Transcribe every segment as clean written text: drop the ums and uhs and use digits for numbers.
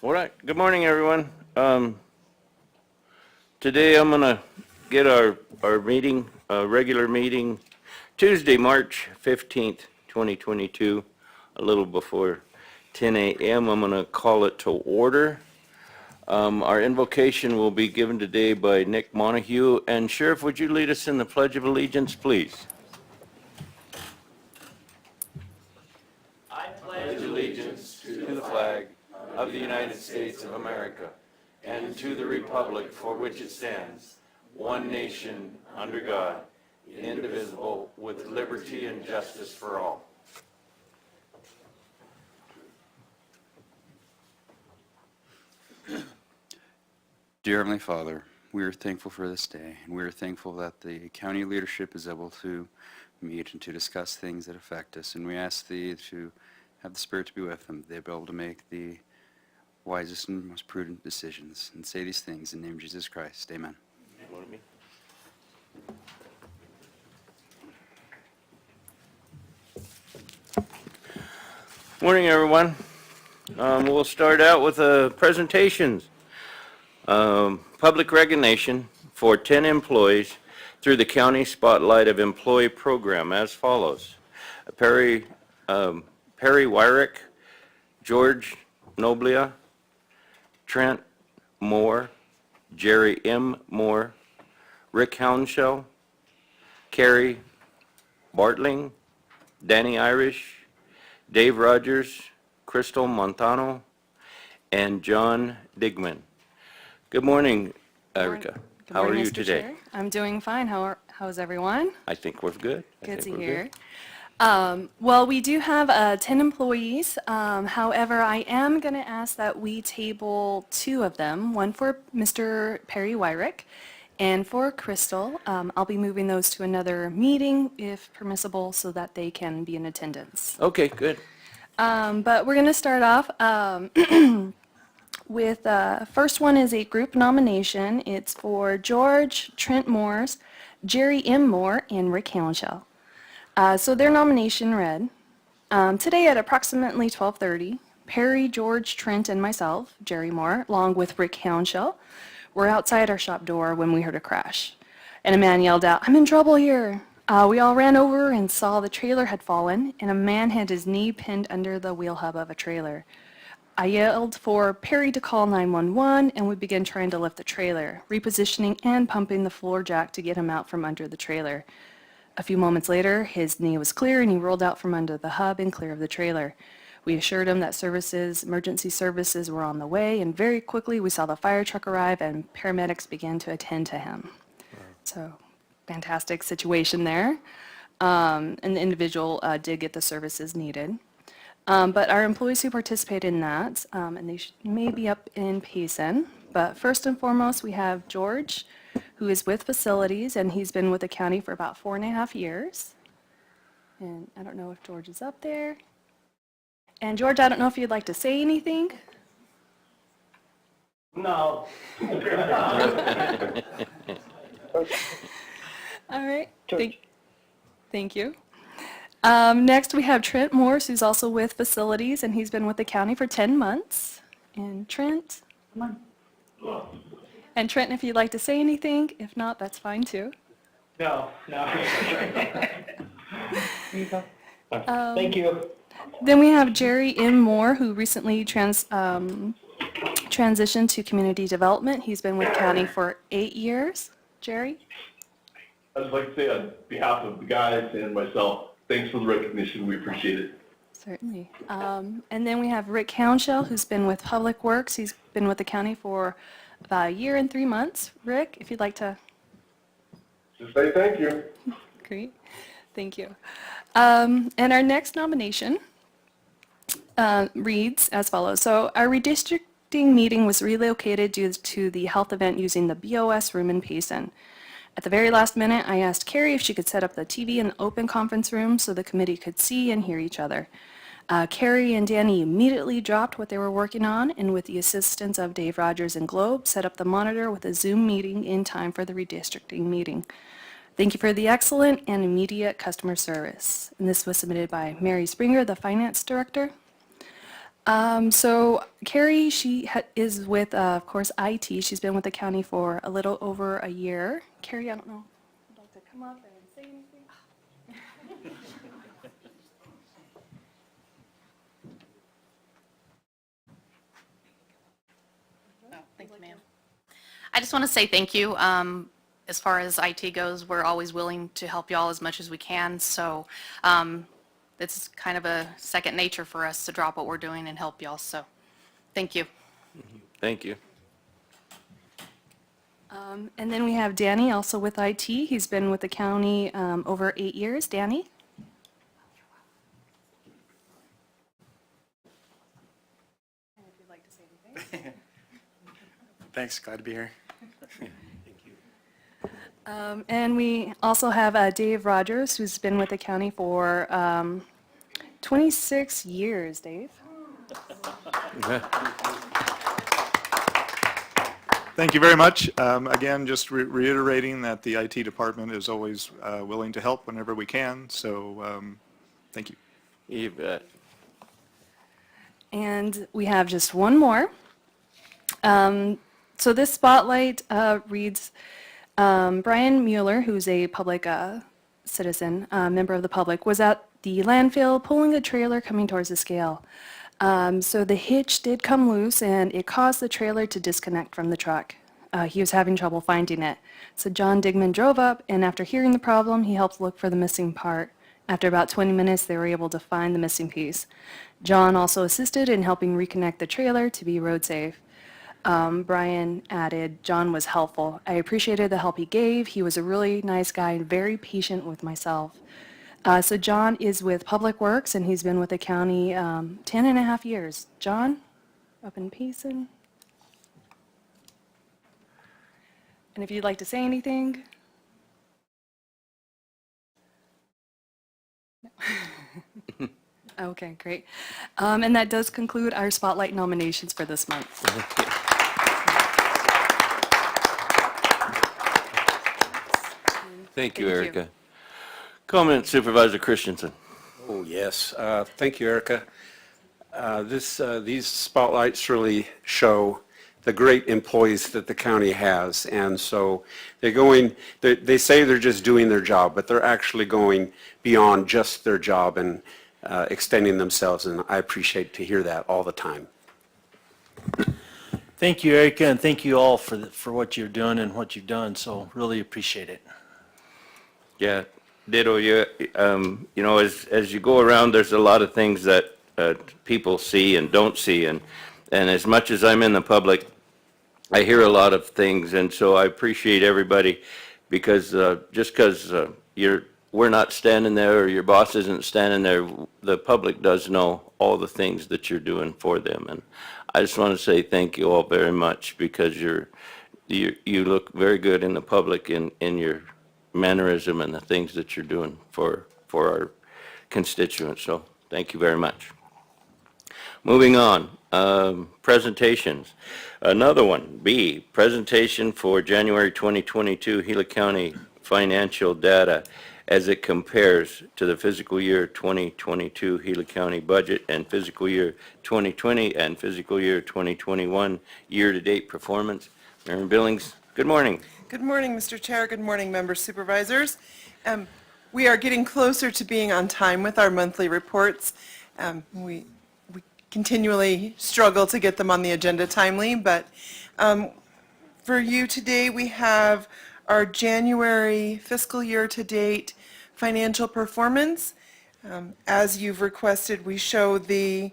All right. Good morning, everyone. Today I'm going to get our meeting, regular meeting, Tuesday, March 15th, 2022, a little before 10 a.m. I'm going to call it to order. Our invocation will be given today by Nick Montague. And Sheriff, would you lead us in the Pledge of Allegiance, please? I pledge allegiance to the flag of the United States of America and to the republic for which it stands, one nation, under God, indivisible, with liberty and justice for all. Dear Heavenly Father, we are thankful for this day, and we are thankful that the county leadership is able to meet and to discuss things that affect us, and we ask Thee to have the Spirit to be with them. They'll be able to make the wisest and most prudent decisions, and say these things in the name of Jesus Christ. Amen. Morning, everyone. We'll start out with presentations. Public recognition for 10 employees through the County Spotlight of Employee Program as follows. Perry Wyrick, George Noblia, Trent Moore, Jerry M. Moore, Rick Hounshell, Carrie Bartling, Danny Irish, Dave Rogers, Crystal Montano, and John Digman. Good morning, Erica. How are you today? Chair. I'm doing fine. How's everyone? I think we're good. Good to hear. Well, we do have 10 employees. However, I am going to ask that we table 2 of them, one for Mr. Perry Wyrick and for Crystal. I'll be moving those to another meeting if permissible so that they can be in attendance. Okay, good. But we're going to start off with first one is a group nomination. It's for George Trent Moores, Jerry M. Moore, and Rick Hounshell. So their nomination read, today at approximately 12:30, Perry, George, Trent, and myself, Jerry Moore, along with Rick Hounshell, were outside our shop door when we heard a crash. And a man yelled out, "I'm in trouble here." We all ran over and saw the trailer had fallen, and a man had his knee pinned under the wheel hub of a trailer. I yelled for Perry to call 911, and we began trying to lift the trailer, repositioning and pumping the floor jack to get him out from under the trailer. A few moments later, his knee was clear, and he rolled out from under the hub and clear of the trailer. We assured him that emergency services were on the way, and very quickly we saw the fire truck arrive, and paramedics began to attend to him. Wow. So, fantastic situation there. And the individual did get the services needed. But our employees who participated in that, and they may be up in Payson, but first and foremost we have George, who is with facilities, and he's been with the county for about 4.5 years. And I don't know if George is up there. And George, I don't know if you'd like to say anything? No. All right. Thank you. Next, we have Trent Morse, who's also with facilities, and he's been with the county for 10 months. And Trent? Come on. And Trent, if you'd like to say anything. If not, that's fine too. No. Thank you. Then we have Jerry M. Moore, who recently transitioned to community development. He's been with county for 8 years. Jerry? I'd like to say on behalf of the guys and myself, thanks for the recognition. We appreciate it. Certainly. And then we have Rick Hounshell, who's been with Public Works. He's been with the county for about 1 year and 3 months. Rick, if you'd like to. Just say thank you. Great. Thank you. And our next nomination reads as follows. So our redistricting meeting was relocated due to the health event using the BOS room in Payson. At the very last minute, I asked Carrie if she could set up the TV in the open conference room so the committee could see and hear each other. Carrie and Danny immediately dropped what they were working on, and with the assistance of Dave Rogers and Globe, set up the monitor with a Zoom meeting in time for the redistricting meeting. Thank you for the excellent and immediate customer service. And this was submitted by Mary Springer, the finance director. So Carrie, is with, of course, IT. She's been with the county for a little over a year. Carrie, I don't know, would you like to come up and say anything? Oh, thank you, ma'am. I just want to say thank you. As far as IT goes, we're always willing to help y'all as much as we can. So it's kind of a second nature for us to drop what we're doing and help y'all. So thank you. Thank you. And then we have Danny, also with IT. He's been with the county over 8 years. Danny? And if you'd like to say anything. Thanks, glad to be here. And we also have Dave Rogers, who's been with the county for 26 years. Dave? Thank you very much. Again, just reiterating that the IT department is always willing to help whenever we can, so thank you. You bet. And we have just one more. So this spotlight reads Brian Mueller, who's a public citizen, member of the public, was at the landfill pulling a trailer coming towards the scale. So the hitch did come loose and it caused the trailer to disconnect from the truck. He was having trouble finding it. So John Digman drove up, and after hearing the problem, he helped look for the missing part. After about 20 minutes, they were able to find the missing piece. John also assisted in helping reconnect the trailer to be road safe. Brian added, John was helpful. I appreciated the help he gave. He was a really nice guy and very patient with myself. So John is with Public Works, and he's been with the county 10 and a half years. John, up in Payson. And if you'd like to say anything. No. Okay, great. And that does conclude our spotlight nominations for this month. Thank you, Thank you. Erica. Comment, Supervisor Christensen. Oh, yes. Thank you, Erica. These spotlights really show the great employees that the county has. And so they say they're just doing their job, but they're actually going beyond just their job and extending themselves. And I appreciate to hear that all the time. Thank you, Erica, and thank you all for what you're doing and what you've done. So really appreciate it. Yeah, ditto. You know, as you go around, there's a lot of things that people see and don't see, and as much as I'm in the public, I hear a lot of things, and so I appreciate everybody, because just because we're not standing there or your boss isn't standing there, the public does know all the things that you're doing for them, and I just want to say thank you all very much, because you look very good in the public in your mannerism and the things that you're doing for our constituents. So thank you very much. Moving on, presentations. Another one, B, presentation for January 2022 Gila County financial data as it compares to the fiscal year 2022 Gila County budget and fiscal year 2020 and fiscal year 2021 year-to-date performance. Mayor Billings, good morning. Good morning, Mr. Chair. Good morning, members, supervisors. We are getting closer to being on time with our monthly reports. We continually struggle to get them on the agenda timely, but for you today, we have our January fiscal year to date financial performance. As you've requested, we show the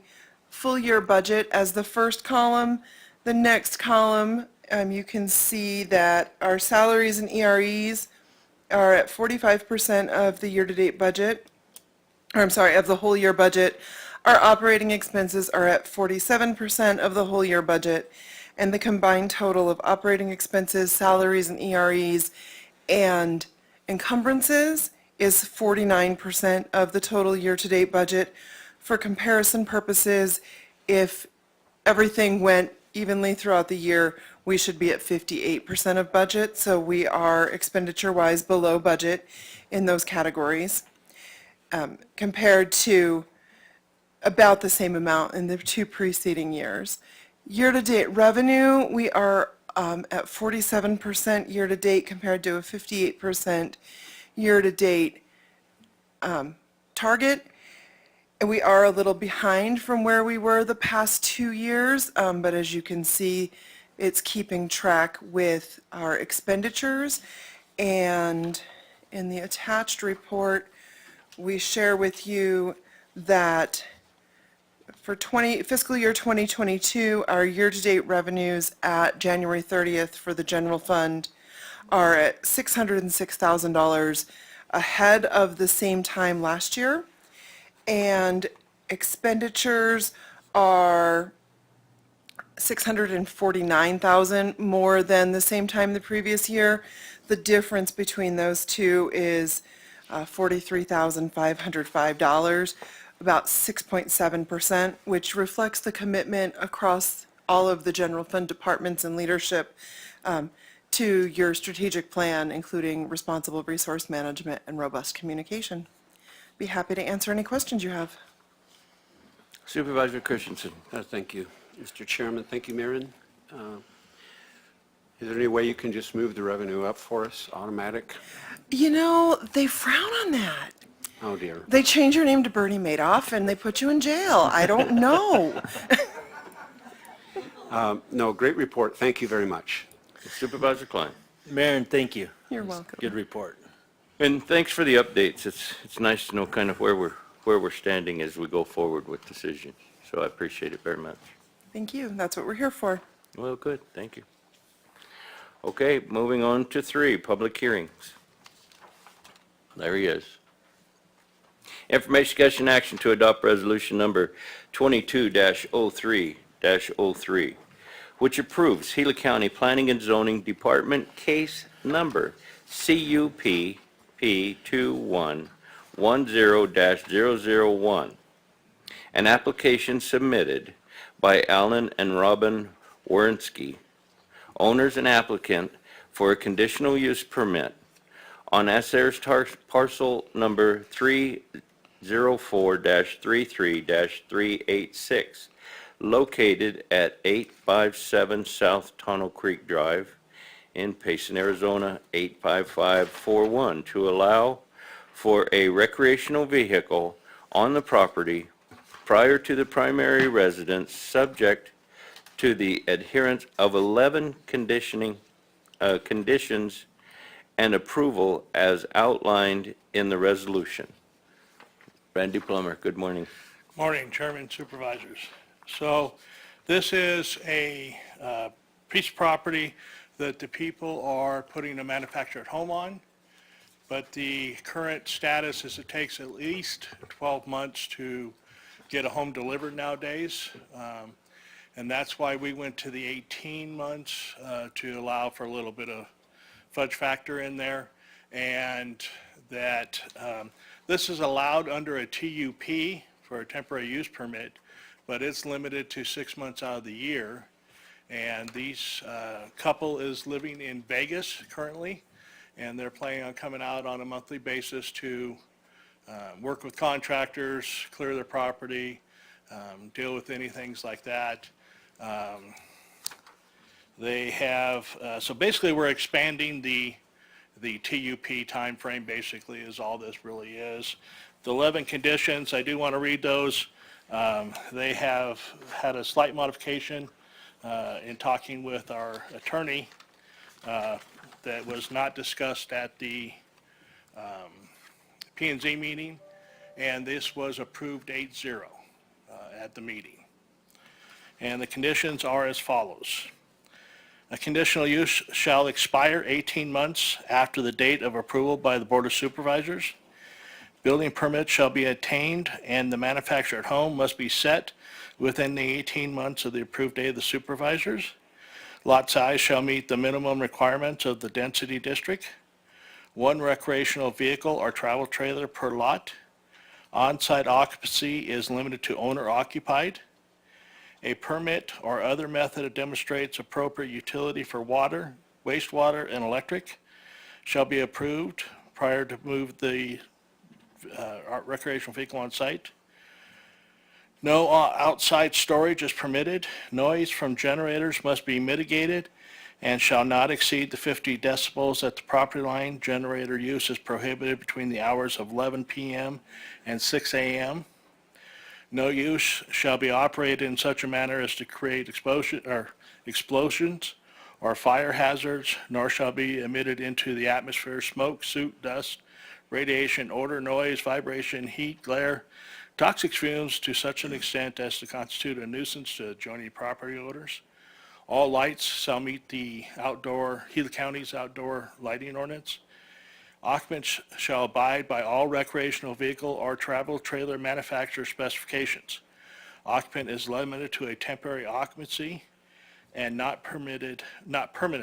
full year budget as the first column. The next column, you can see that our salaries and EREs are at 45% of the year-to-date budget, or I'm sorry, of the whole year budget. Our operating expenses are at 47% of the whole year budget, and the combined total of operating expenses, salaries and EREs, and encumbrances is 49% of the total year-to-date budget. For comparison purposes, if everything went evenly throughout the year, we should be at 58% of budget, so we are expenditure-wise below budget in those categories. Compared to about the same amount in the two preceding years. Year-to-date revenue, we are at 47% year-to-date compared to a 58% year-to-date target. And we are a little behind from where we were the past 2 years, but as you can see, it's keeping track with our expenditures. And in the attached report, we share with you that for fiscal year 2022, our year-to-date revenues at January 30th for the general fund are at $606,000 ahead of the same time last year. And expenditures are $649,000 more than the same time the previous year. The difference between those two is $43,505, about 6.7%, which reflects the commitment across all of the general fund departments and leadership to your strategic plan, including responsible resource management and robust communication. Be happy to answer any questions you have. Supervisor Christensen. Thank you, Mr. Chairman. Thank you, Marion. Is there any way you can just move the revenue up for us, automatic? You know, they frown on that. Oh, dear. They change your name to Bernie Madoff and they put you in jail. I don't know. No, great report. Thank you very much. Supervisor Klein. Marion, thank you. You're welcome. Good report. And thanks for the updates. It's nice to know kind of where we're standing as we go forward with decisions. So I appreciate it very much. Thank you. That's what we're here for. Well, good. Thank you. Okay, moving on to 3, public hearings. There he is. Information, discussion, action to adopt resolution number 22-03-03, which approves Gila County Planning and Zoning Department case number CUP P2110-001, an application submitted by Alan and Robin Wernski, owners and applicant for a conditional use permit on SARS parcel number 304-33-386, located at 857 South Tunnel Creek Drive in Payson, Arizona, 85541, to allow for a recreational vehicle on the property prior to the primary residence, subject to the adherence of 11 conditions and approval as outlined in the resolution. Randy Plummer, good morning. Morning, Chairman, Supervisors. So this is a piece of property that the people are putting a manufactured home on, but the current status is it takes at least 12 months to get a home delivered nowadays. And that's why we went to the 18 months to allow for a little bit of fudge factor in there. And that this is allowed under a TUP for a temporary use permit, but it's limited to 6 months out of the year. And these couple is living in Vegas currently, and they're planning on coming out on a monthly basis to work with contractors, clear their property, deal with any things like that. They have, so basically we're expanding the TUP timeframe, basically, is all this really is. The 11 conditions, I do want to read those. They have had a slight modification in talking with our attorney that was not discussed at the P&Z meeting, and this was approved 8-0 at the meeting. And the conditions are as follows. A conditional use shall expire 18 months after the date of approval by the Board of Supervisors. Building permit shall be obtained and the manufactured home must be set within the 18 months of the approved date of the supervisors. Lot size shall meet the minimum requirements of the density district. 1 recreational vehicle or travel trailer per lot. On-site occupancy is limited to owner occupied. A permit or other method that demonstrates appropriate utility for water, wastewater, and electric shall be approved prior to move the recreational vehicle on site. No outside storage is permitted. Noise from generators must be mitigated and shall not exceed the 50 decibels at the property line. Generator use is prohibited between the hours of 11 p.m. and 6 a.m. No use shall be operated in such a manner as to create explosions or fire hazards, nor shall be emitted into the atmosphere smoke, soot, dust, radiation, odor, noise, vibration, heat, glare, toxic fumes to such an extent as to constitute a nuisance to adjoining property owners. All lights shall meet the Gila County's outdoor lighting ordinance. Occupants shall abide by all recreational vehicle or travel trailer manufacturer specifications. Occupant is limited to a temporary occupancy and not permanent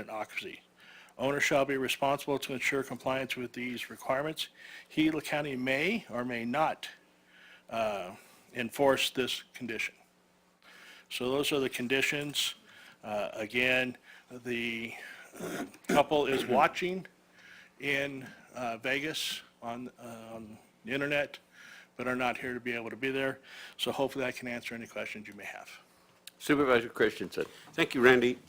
occupancy. Owner shall be responsible to ensure compliance with these requirements. Gila County may or may not enforce this condition. So those are the conditions. Again, the couple is watching in Vegas on the internet, but are not here to be able to be there. So hopefully I can answer any questions you may have. Supervisor Christensen. Thank you, Randy.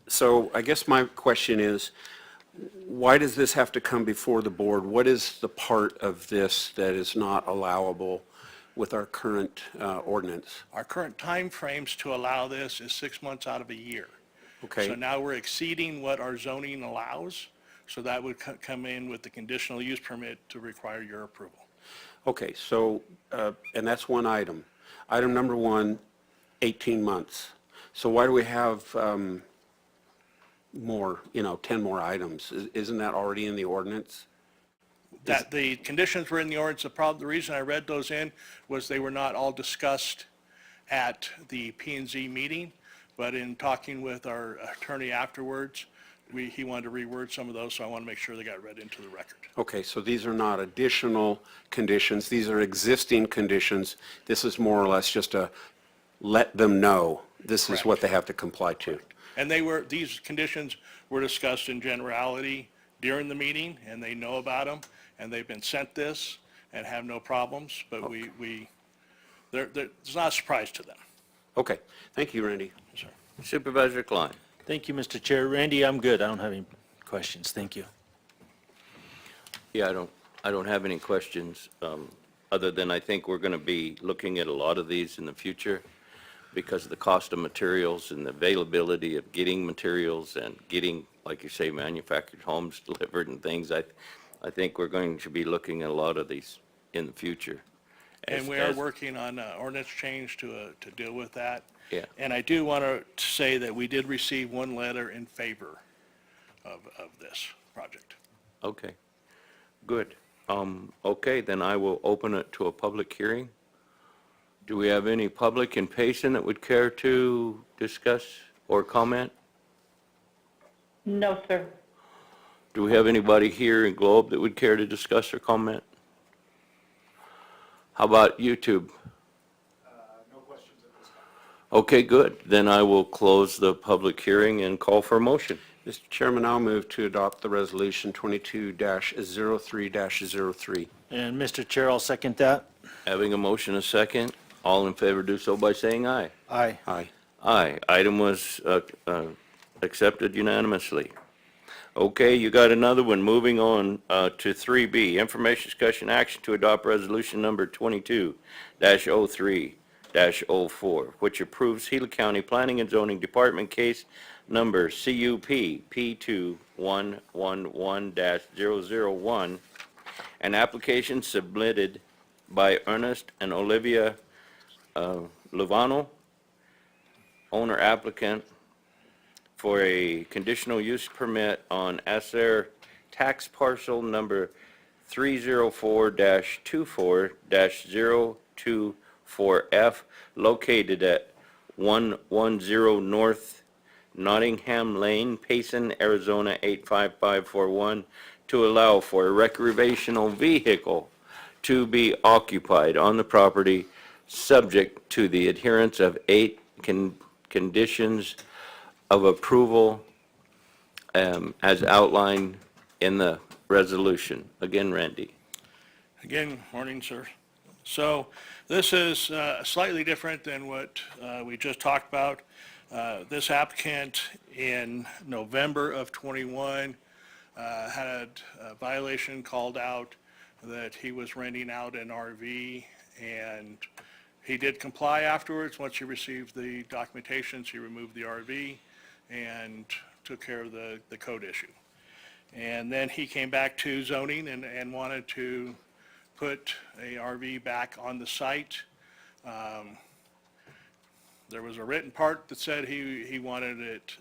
So I guess my question is, why does this have to come before the board? What is the part of this that is not allowable with our current ordinance? Our current timeframes to allow this is 6 months out of a year. Okay. So now we're exceeding what our zoning allows, so that would come in with the conditional use permit to require your approval. Okay, so, and that's one item. Item number one, 18 months. So why do we have more, 10 more items? Isn't that already in the ordinance? That the conditions were in the ordinance. The reason I read those in was they were not all discussed at the P&Z meeting, but in talking with our attorney afterwards, he wanted to reword some of those, so I want to make sure they got read into the record. Okay, so these are not additional conditions, these are existing conditions. This is more or less just a let them know this is what they have to comply to. And these conditions were discussed in generality during the meeting, and they know about them, and they've been sent this and have no problems, but it's not a surprise to them. Okay, thank you, Randy. Yes, sir. Supervisor Klein. Thank you, Mr. Chair. Randy, I'm good. I don't have any questions. Thank you. Yeah, I don't have any questions, other than I think we're going to be looking at a lot of these in the future because of the cost of materials and the availability of getting materials and getting, like you say, manufactured homes delivered and things. I think we're going to be looking at a lot of these in the future. And we are working on ordinance change to deal with that. Yeah. And I do want to say that we did receive one letter in favor of this project. Okay, good. Okay, then I will open it to a public hearing. Do we have any public in Payson that would care to discuss or comment? No, sir. Do we have anybody here in Globe that would care to discuss or comment? How about YouTube? No questions at this time. Okay, good. Then I will close the public hearing and call for a motion. Mr. Chairman, I'll move to adopt the resolution 22-03-03. And Mr. Chair, I'll second that. Having a motion a second, all in favor do so by saying aye. Aye. Aye. Aye. Item was accepted unanimously. Okay, you got another one. Moving on to 3B, information discussion action to adopt resolution number 22-03-04, which approves Gila County Planning and Zoning Department case number CUP P2111-001, an application submitted by Ernest and Olivia Lovano, owner applicant, for a conditional use permit on Acer tax parcel number 304-24-024F, located at 110 North Nottingham Lane, Payson, Arizona 85541, to allow for a recreational vehicle to be occupied on the property, subject to the adherence of 8 conditions of approval as outlined in the resolution. Again, Randy. Again, morning, sir. So this is slightly different than what we just talked about. This applicant in November of '21 had a violation called out that he was renting out an RV, and he did comply afterwards. Once he received the documentations, he removed the RV and took care of the code issue. And then he came back to zoning and wanted to put a RV back on the site. There was a written part that said he wanted it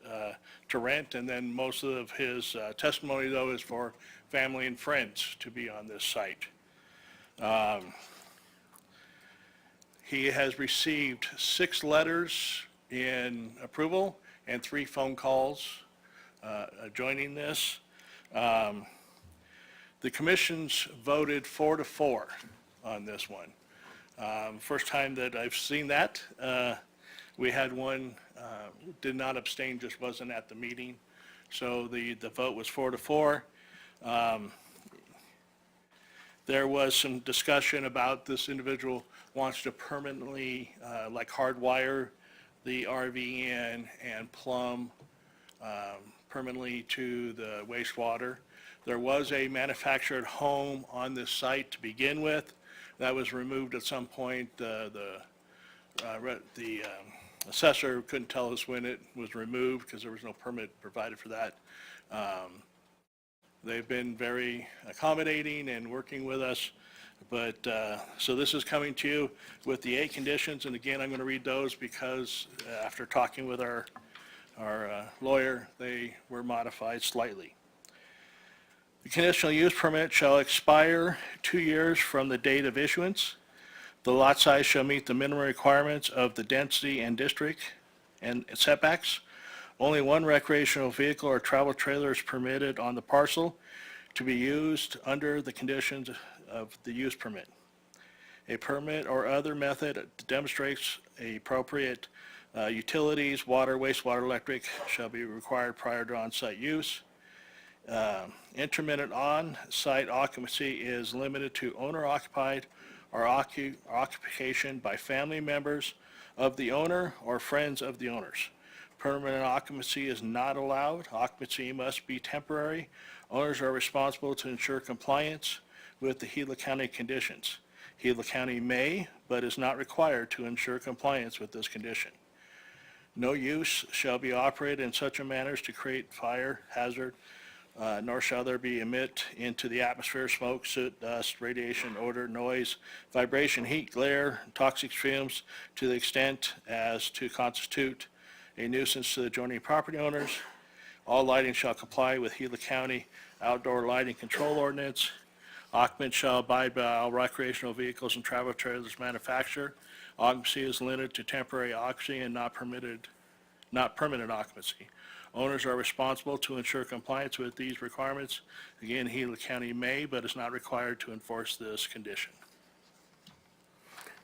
to rent, and then most of his testimony, though, is for family and friends to be on this site. He has received 6 letters in approval and 3 phone calls joining this. The commissions voted 4-4 on this one. First time that I've seen that. We had one, did not abstain, just wasn't at the meeting. So the vote was 4-4. There was some discussion about this individual wants to permanently, like hardwire the RV in and plumb permanently to the wastewater. There was a manufactured home on this site to begin with. That was removed at some point. The assessor couldn't tell us when it was removed because there was no permit provided for that. They've been very accommodating and working with us. But, so this is coming to you with the 8 conditions, and again, I'm going to read those because after talking with our lawyer, they were modified slightly. The conditional use permit shall expire 2 years from the date of issuance. The lot size shall meet the minimum requirements of the density and district and setbacks. Only 1 recreational vehicle or travel trailer is permitted on the parcel to be used under the conditions of the use permit. A permit or other method that demonstrates appropriate utilities, water, wastewater, electric shall be required prior to on-site use. Intermittent on-site occupancy is limited to owner-occupied or occupation by family members of the owner or friends of the owners. Permanent occupancy is not allowed. Occupancy must be temporary. Owners are responsible to ensure compliance with the Gila County conditions. Gila County may, but is not required to ensure compliance with this condition. No use shall be operated in such a manner as to create fire hazard, nor shall there be emit into the atmosphere smoke, soot, dust, radiation, odor, noise, vibration, heat, glare, toxic fumes to the extent as to constitute a nuisance to the adjoining property owners. All lighting shall comply with Gila County outdoor lighting control ordinance. Occupants shall abide by all recreational vehicles and travel trailers manufactured. Occupancy is limited to temporary occupancy and not permanent occupancy. Owners are responsible to ensure compliance with these requirements. Again, Gila County may, but is not required to enforce this condition.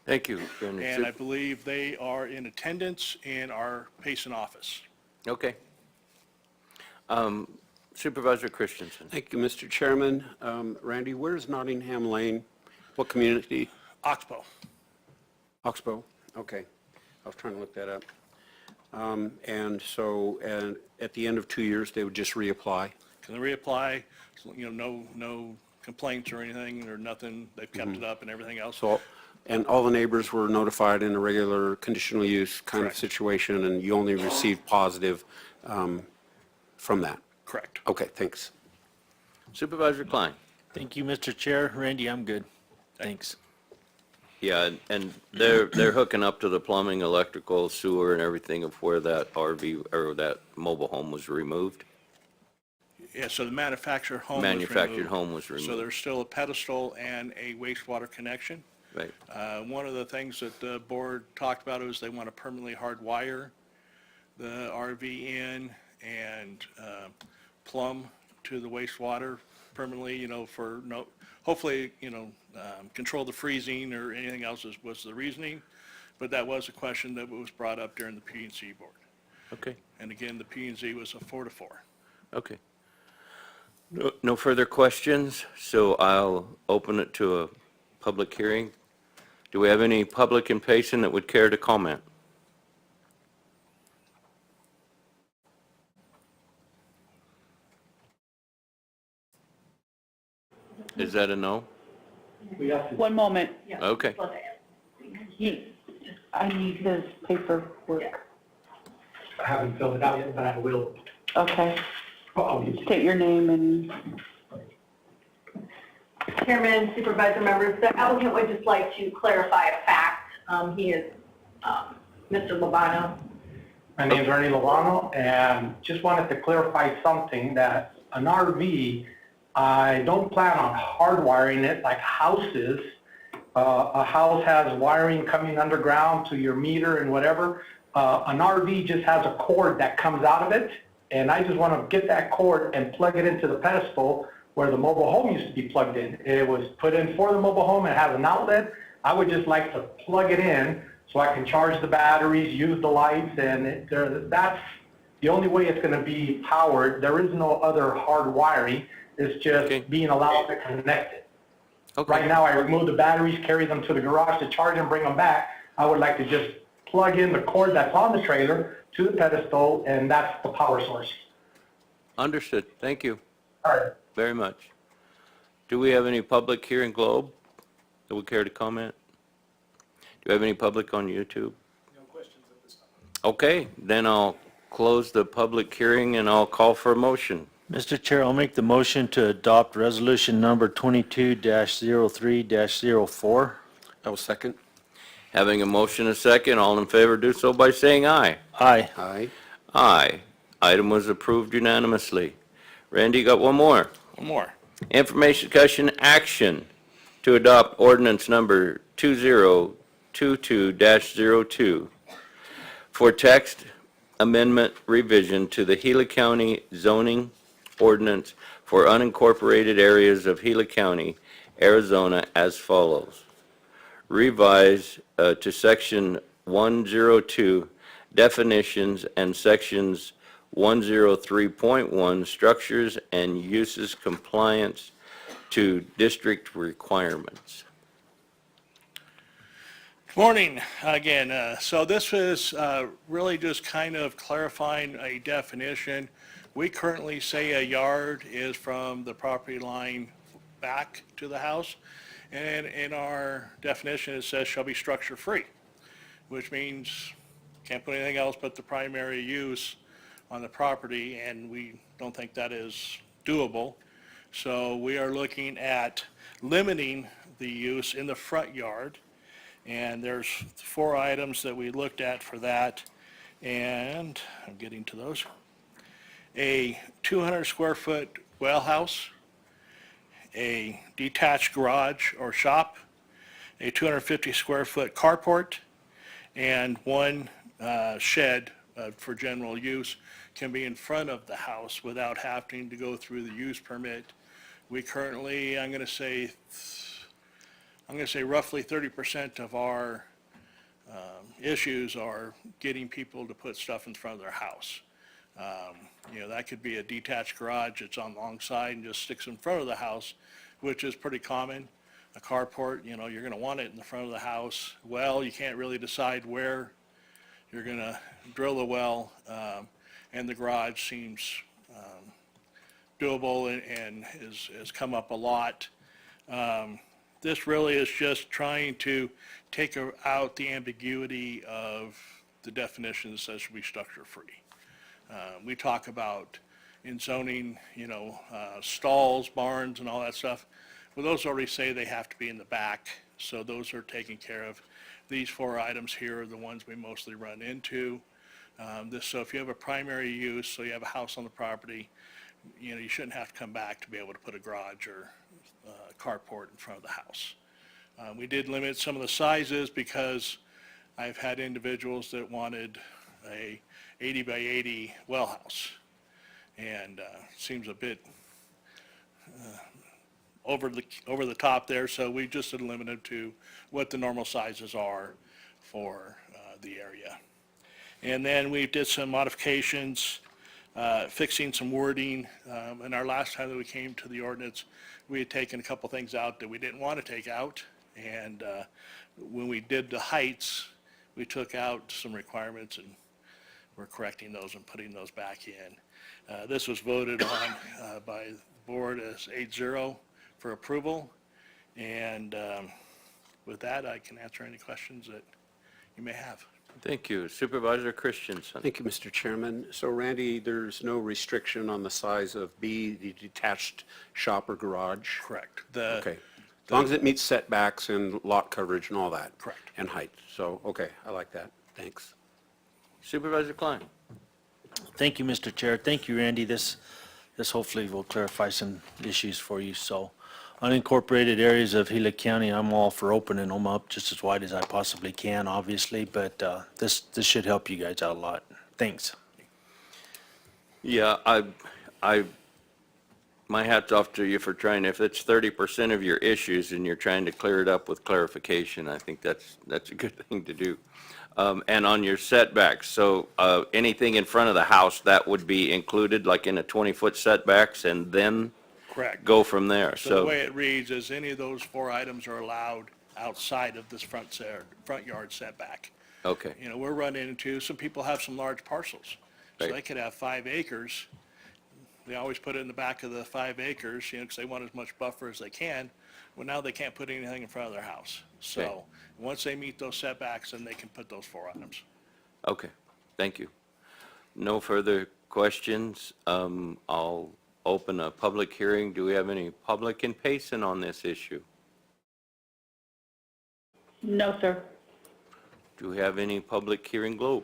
Thank you. And I believe they are in attendance in our Payson office. Okay. Supervisor Christensen. Thank you, Mr. Chairman. Randy, where's Nottingham Lane? What community? Oxbow. Oxbow? Okay. I was trying to look that up. And so, and at the end of 2 years, they would just reapply? Can they reapply? No complaints or anything or nothing. They've kept it up and everything else. So, and all the neighbors were notified in a regular conditional use kind of Correct. situation, and you only received positive from that? Correct. Okay, thanks. Supervisor Klein. Thank you, Mr. Chair. Randy, I'm good. Thanks. Yeah, and they're hooking up to the plumbing, electrical, sewer, and everything of where that RV or that mobile home was removed. Yeah, so the manufactured home was Manufactured removed. home was removed. So there's still a pedestal and a wastewater connection. Right. One of the things that the board talked about was they want to permanently hardwire the RV in and plumb to the wastewater permanently, for hopefully, control the freezing or anything else was the reasoning. But that was a question that was brought up during the P&Z board. Okay. And again, the P&Z was a 4-4. Okay. No further questions, so I'll open it to a public hearing. Do we have any public in Payson that would care to comment? Is that a no? One moment. Okay. I need his paperwork. I haven't filled it out yet, but I will. Okay. Oh, State your name and, Chairman, supervisor members, the applicant would just like to clarify a fact. He is Mr. Lobano. My name's Ernie Lovano, and just wanted to clarify something, that an RV, I don't plan on hardwiring it like houses. A house has wiring coming underground to your meter and whatever. An RV just has a cord that comes out of it, and I just want to get that cord and plug it into the pedestal where the mobile home used to be plugged in. It was put in for the mobile home and has an outlet. I would just like to plug it in so I can charge the batteries, use the lights, and that's the only way it's going to be powered. There is no other hard wiring. It's just being allowed to connect it. Okay. Right now, I remove the batteries, carry them to the garage to charge them, bring them back. I would like to just plug in the cord that's on the trailer to the pedestal, and that's the power source. Understood. Thank you All right. very much. Do we have any public here in Globe that would care to comment? Do we have any public on YouTube? No questions at this time. Okay, then I'll close the public hearing and I'll call for a motion. Mr. Chair, I'll make the motion to adopt resolution number 22-03-04. I will second. Having a motion and a second, all in favor do so by saying aye. Aye. Aye. Aye. Item was approved unanimously. Randy, you got one more? One more. Information discussion action to adopt ordinance number 2022-02 for text amendment revision to the Gila County zoning ordinance for unincorporated areas of Gila County, Arizona as follows. Revise to section 102 definitions and sections 103.1 structures and uses compliance to district requirements. Good morning again. So this is really just kind of clarifying a definition. We currently say a yard is from the property line back to the house. And in our definition, it says shall be structure free, which means can't put anything else but the primary use on the property, and we don't think that is doable. So we are looking at limiting the use in the front yard, and there's 4 items that we looked at for that, and I'm getting to those. A 200 square foot well house, a detached garage or shop, a 250 square foot carport, and 1 shed for general use can be in front of the house without having to go through the use permit. We currently, I'm going to say roughly 30% of our issues are getting people to put stuff in front of their house. That could be a detached garage that's on the long side and just sticks in front of the house, which is pretty common. A carport, you're going to want it in the front of the house. Well, you can't really decide where you're going to drill the well, and the garage seems doable and has come up a lot. This really is just trying to take out the ambiguity of the definition that says should be structure free. We talk about in zoning, stalls, barns, and all that stuff. Well, those already say they have to be in the back, so those are taken care of. These 4 items here are the ones we mostly run into. So if you have a primary use, so you have a house on the property, you shouldn't have to come back to be able to put a garage or carport in front of the house. We did limit some of the sizes because I've had individuals that wanted a 80 by 80 well house, and seems a bit over the top there, so we just limited to what the normal sizes are for the area. And then we did some modifications, fixing some wording. And our last time that we came to the ordinance, we had taken a couple things out that we didn't want to take out, And when we did the heights, we took out some requirements, and we're correcting those and putting those back in. This was voted on by the board as 8-0 for approval. And with that, I can answer any questions that you may have. Thank you. Supervisor Christensen. Thank you, Mr. Chairman. So Randy, there's no restriction on the size of B, the detached shop or garage? Correct. Okay. As long as it meets setbacks and lot coverage and all that? Correct. And height. So, okay, I like that. Thanks. Supervisor Klein. Thank you, Mr. Chair. Thank you, Randy. This hopefully will clarify some issues for you. So unincorporated areas of Gila County, I'm all for opening them up just as wide as I possibly can, obviously, but this should help you guys out a lot. Thanks. Yeah, my hat's off to you for trying, if it's 30% of your issues and you're trying to clear it up with clarification, I think that's a good thing to do. And on your setbacks, so anything in front of the house, that would be included, like in a 20-foot setbacks, and then Correct. go from there. So the way it reads is any of those 4 items are allowed outside of this front yard setback. Okay, You know, we're running into, some people have some large parcels. So Right. they could have 5 acres. They always put it in the back of the 5 acres, you know, because they want as much buffer as they can. Well, now they can't put anything in front of their house. Okay. So once they meet those setbacks, then they can put those 4 items. okay, thank you. No further questions. I'll open a public hearing. Do we have any public in Payson on this issue? No, sir. Do we have any public here in Globe?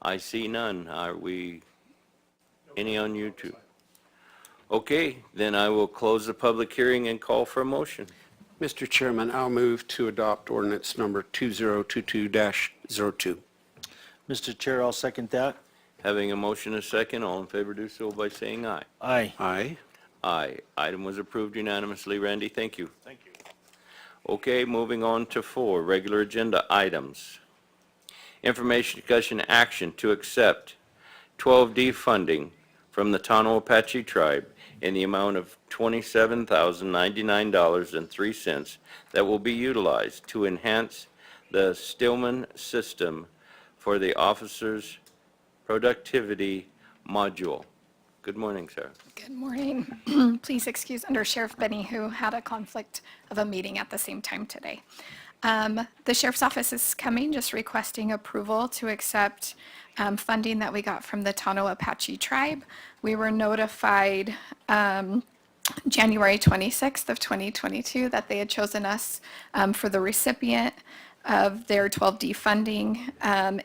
I see none. Are we, any on YouTube? Okay, then I will close the public hearing and call for a motion. Mr. Chairman, I'll move to adopt ordinance number 2022-02. Mr. Chair, I'll second that. Having a motion and a second, all in favor do so by saying aye. Aye. Aye. Aye. Item was approved unanimously. Randy, thank you. Thank you. Okay, moving on to 4, regular agenda items. Information, discussion, action to accept 12D funding from the Tono Apache Tribe in the amount of $27,099.03 that will be utilized to enhance the Stillman system for the officers' productivity module. Good morning, Sarah. Good morning. Please excuse Under Sheriff Benny, who had a conflict of a meeting at the same time today. The Sheriff's Office is coming, just requesting approval to accept funding that we got from the Tono Apache Tribe. We were notified January 26th of 2022 that they had chosen us for the recipient of their 12D funding.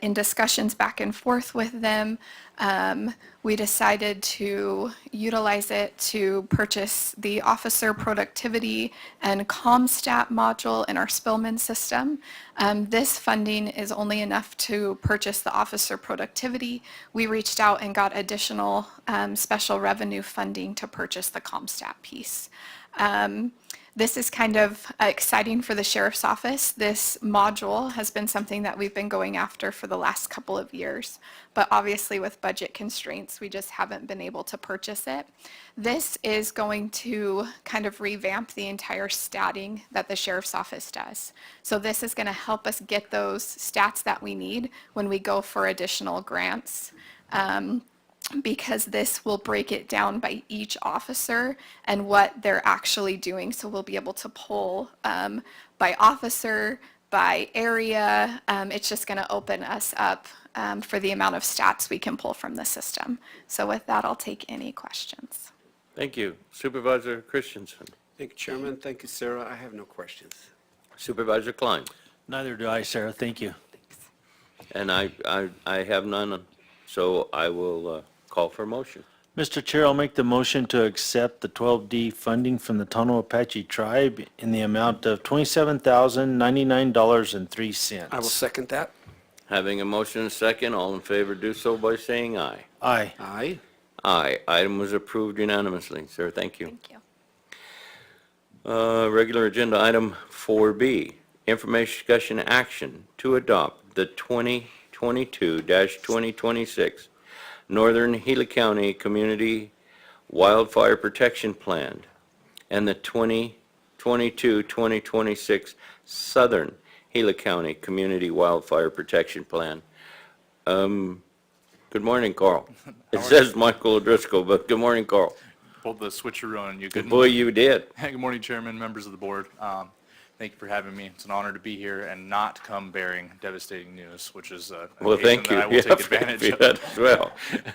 In discussions back and forth with them, we decided to utilize it to purchase the officer productivity and CommStat module in our Spillman system. This funding is only enough to purchase the officer productivity. We reached out and got additional special revenue funding to purchase the CommStat piece. This is kind of exciting for the Sheriff's Office. This module has been something that we've been going after for the last couple of years, but obviously with budget constraints, we just haven't been able to purchase it. This is going to kind of revamp the entire statting that the Sheriff's Office does. So this is going to help us get those stats that we need when we go for additional grants. Because this will break it down by each officer and what they're actually doing. So we'll be able to pull by officer, by area. It's just going to open us up for the amount of stats we can pull from the system. So with that, I'll take any questions. Thank you. Supervisor Christensen. Thank you, Chairman. Thank you, Sarah. I have no questions. Supervisor Klein. Neither do I, Sarah. Thank you. And I have none, so I will call for a motion. Mr. Chair, I'll make the motion to accept the 12D funding from the Tono Apache Tribe in the amount of $27,099.03. I will second that. Having a motion and a second, all in favor do so by saying aye. Aye. Aye. Aye. Item was approved unanimously. Sir, thank you. Thank you. Regular agenda item 4B, information, discussion, action to adopt the 2022-2026 Northern Gila County Community Wildfire Protection Plan and the 2022-2026 Southern Gila County Community Wildfire Protection Plan. Good morning, Carl. It says Michael O'Driscoll, but good morning, Carl. Pulled the switcheroo on you. Good Boy, you did. Good morning, Chairman, members of the board. Thank you for having me. It's an honor to be here and not come bearing devastating news, which is an Well, occasion thank you. that I will take advantage of. That as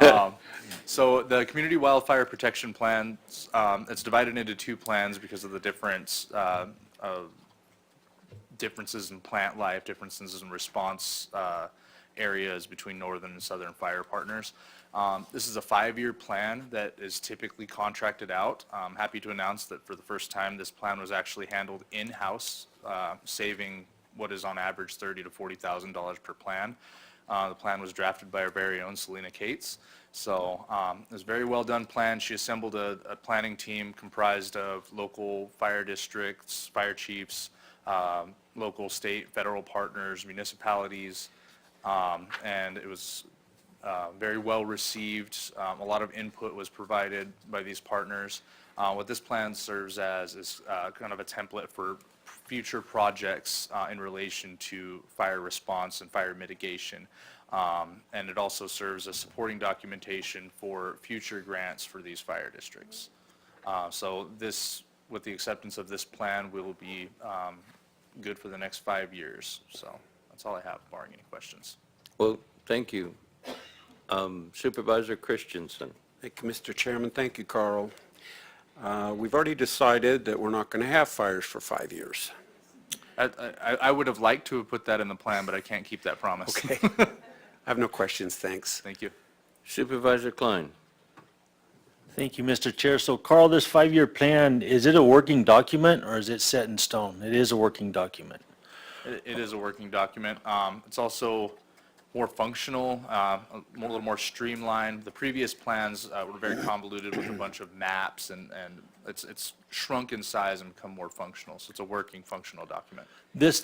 well. So the Community Wildfire Protection Plan, it's divided into two plans because of the differences in plant life, differences in response areas between northern and southern fire partners. This is a 5-year plan that is typically contracted out. I'm happy to announce that for the first time, this plan was actually handled in-house, saving what is on average $30,000 to $40,000 per plan. The plan was drafted by our very own Selena Cates. So it was a very well done plan. She assembled a planning team comprised of local fire districts, fire chiefs, local, state, federal partners, municipalities, and it was very well received. A lot of input was provided by these partners. What this plan serves as is kind of a template for future projects in relation to fire response and fire mitigation. And it also serves as supporting documentation for future grants for these fire districts. So this, with the acceptance of this plan, will be good for the next 5 years. So that's all I have, barring any questions. Well, thank you. Supervisor Christensen. Thank you, Mr. Chairman. Thank you, Carl. We've already decided that we're not going to have fires for 5 years. I would have liked to have put that in the plan, but I can't keep that promise. Okay. I have no questions, thanks. Thank you. Supervisor Klein. Thank you, Mr. Chair. So Carl, this 5-year plan, is it a working document or is it set in stone? It is a working document. It is a working document. It's also more functional, a little more streamlined. The previous plans were very convoluted with a bunch of maps, and it's shrunk in size and become more functional. So it's a working, functional document. This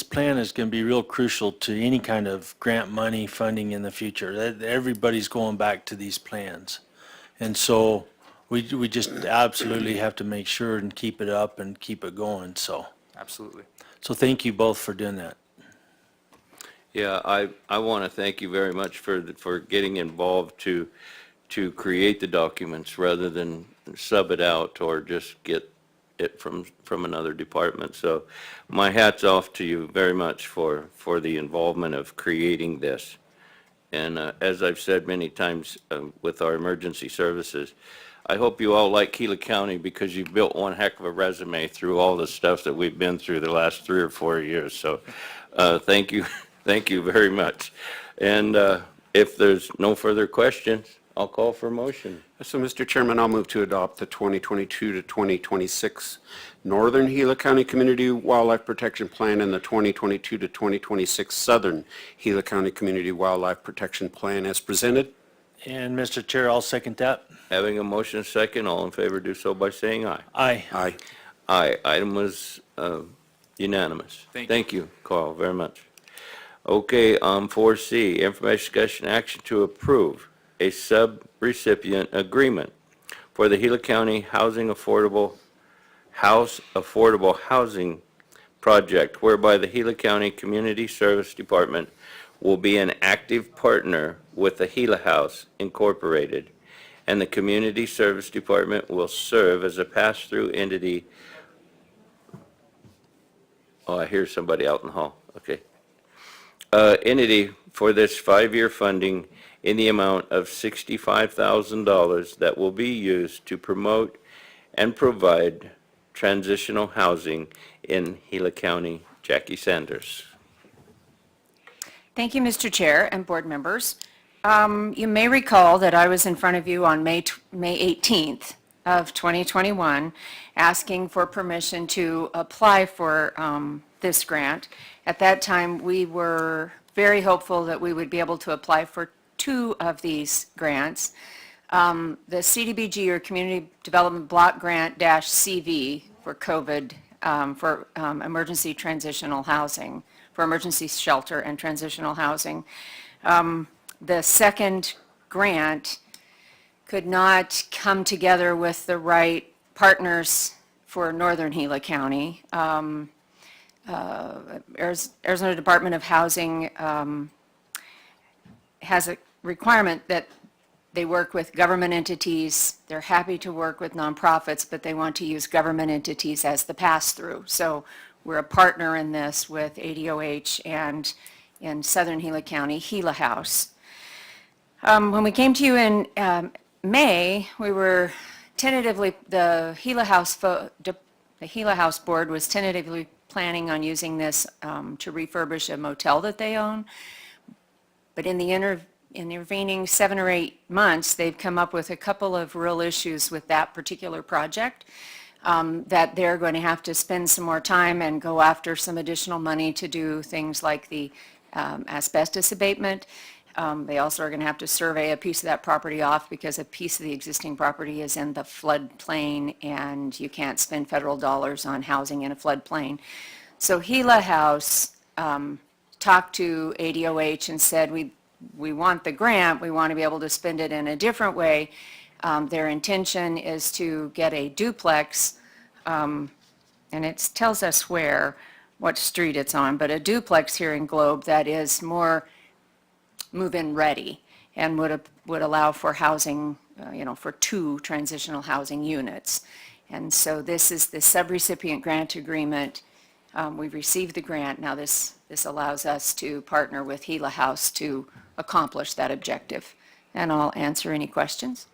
plan is going to be real crucial to any kind of grant money funding in the future. Everybody's going back to these plans. And so we just absolutely have to make sure and keep it up and keep it going. So Absolutely. So thank you both for doing that. Yeah, I want to thank you very much for getting involved to create the documents rather than sub it out or just get it from another department. So my hat's off to you very much for the involvement of creating this. And as I've said many times with our emergency services, I hope you all like Gila County because you've built one heck of a resume through all the stuff that we've been through the last 3 or 4 years. So thank you. Thank you very much. And if there's no further questions, I'll call for a motion. So, Mr. Chairman, I'll move to adopt the 2022 to 2026 Northern Gila County Community Wildlife Protection Plan and the 2022 to 2026 Southern Gila County Community Wildlife Protection Plan as presented. And Mr. Chair, I'll second that. Having a motion second, all in favor do so by saying aye. Aye. Aye. Aye. Item was unanimous. Thank you. Carl, very much. Okay, 4C, information, discussion, action to approve a sub-recipient agreement for the Gila County Affordable Housing Project, whereby the Gila County Community Service Department will be an active partner with the Gila House Incorporated, and the Community Service Department will serve as a pass-through entity. Oh, I hear somebody out in the hall. Okay. Entity for this 5-year funding in the amount of $65,000 that will be used to promote and provide transitional housing in Gila County. Jackie Sanders. Thank you, Mr. Chair and board members. You may recall that I was in front of you on May 18th of 2021 asking for permission to apply for this grant. At that time, we were very hopeful that we would be able to apply for 2 of these grants. The CDBG, or Community Development Block Grant -CV for COVID, for emergency transitional housing, for emergency shelter and transitional housing. The second grant could not come together with the right partners for Northern Gila County. Arizona Department of Housing has a requirement that they work with government entities. They're happy to work with nonprofits, but they want to use government entities as the pass-through. So we're a partner in this with ADOH and in Southern Gila County, Gila House. When we came to you in May, we were tentatively, the Gila House Board was tentatively planning on using this to refurbish a motel that they own. But in the intervening 7 or 8 months, they've come up with a couple of real issues with that particular project that they're going to have to spend some more time and go after some additional money to do things like the asbestos abatement. They also are going to have to survey a piece of that property off because a piece of the existing property is in the floodplain and you can't spend federal dollars on housing in a floodplain. So Gila House talked to ADOH and said, we want the grant, we want to be able to spend it in a different way. Their intention is to get a duplex, and it tells us what street it's on, but a duplex here in Globe that is more move-in ready and would allow for housing, for 2 transitional housing units. And so this is the subrecipient grant agreement. We've received the grant. Now this allows us to partner with Gila House to accomplish that objective. And I'll answer any questions.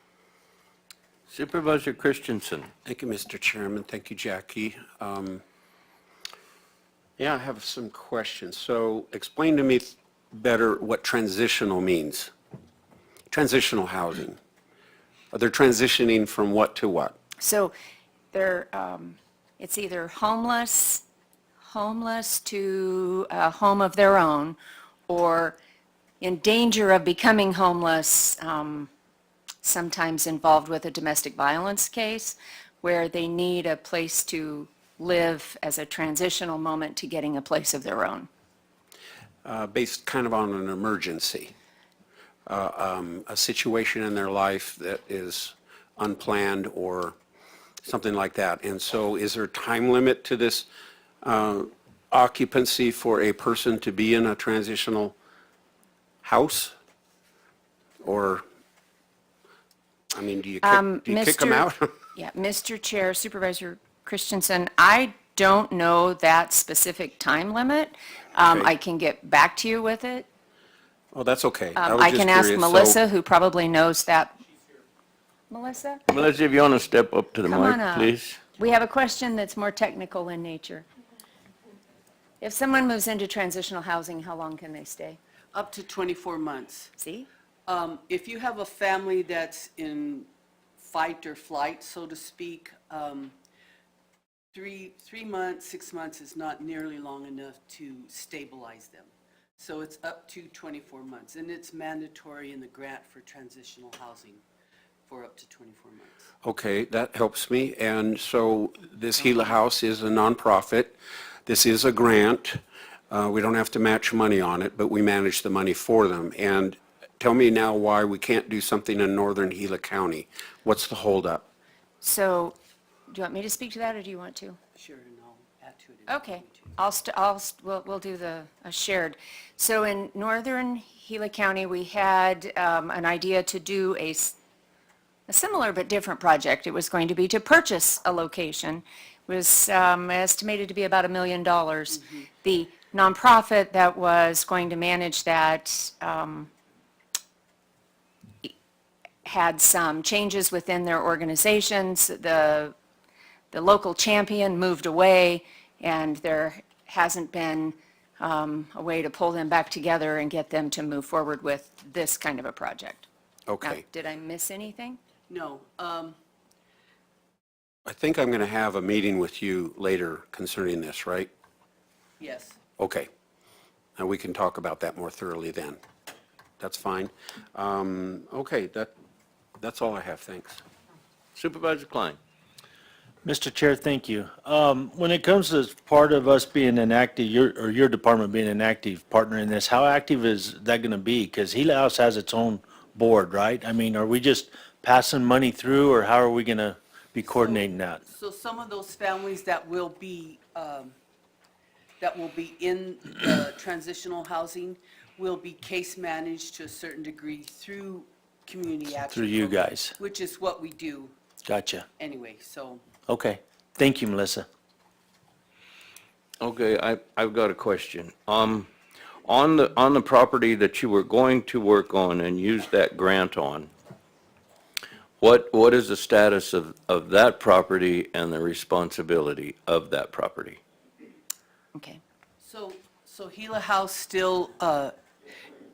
Supervisor Christensen. Thank you, Mr. Chairman. Thank you, Jackie. Yeah, I have some questions. So explain to me better what transitional means. Transitional housing. Are they transitioning from what to what? So it's either homeless to a home of their own, or in danger of becoming homeless, sometimes involved with a domestic violence case, where they need a place to live as a transitional moment to getting a place of their own. Based kind of on an emergency, a situation in their life that is unplanned or something like that. And so is there a time limit to this occupancy for a person to be in a transitional house? Or, I mean, do you kick them out? Yeah, Mr. Chair, Supervisor Christensen, I don't know that specific time limit. I can get back to you with it. Oh, that's okay. I can ask curious. Melissa, who probably knows that. Melissa? Melissa, if you want to step up to the Come on mic, up. please. We have a question that's more technical in nature. If someone moves into transitional housing, how long can they stay? Up to 24 months. See? If you have a family that's in fight or flight, so to speak, 3 months, 6 months is not nearly long enough to stabilize them. So it's up to 24 months, and it's mandatory in the grant for transitional housing for up to 24 months. Okay, that helps me. And so this Gila House is a nonprofit. This is a grant. We don't have to match money on it, but we manage the money for them. And tell me now why we can't do something in northern Gila County. What's the holdup? So, do you want me to speak to that, or do you want to? Sure, and I'll add to it. Okay, we'll do a shared. So in northern Gila County, we had an idea to do a similar but different project. It was going to be to purchase a location. It was estimated to be about $1 million. The nonprofit that was going to manage that had some changes within their organizations. The local champion moved away, and there hasn't been a way to pull them back together and get them to move forward with this kind of a project. Okay. Now, did I miss anything? No. I think I'm going to have a meeting with you later concerning this, right? Yes. Okay. And we can talk about that more thoroughly then. That's fine. Okay, that's all I have. Thanks. Supervisor Klein. Mr. Chair, thank you. When it comes to part of us being an active, your department being an active partner in this, how active is that going to be? Because Gila House has its own board, right? I mean, are we just passing money through, or how are we going to be coordinating that. So some of those families that will be in the transitional housing will be case managed to a certain degree through community action. Through you program, guys. Which is what we do Gotcha. anyway, so. Okay. Thank you, Melissa. Okay, I've got a question. On the property that you were going to work on and use that grant on, what is the status of that property and the responsibility of that property? Okay. So Gila House still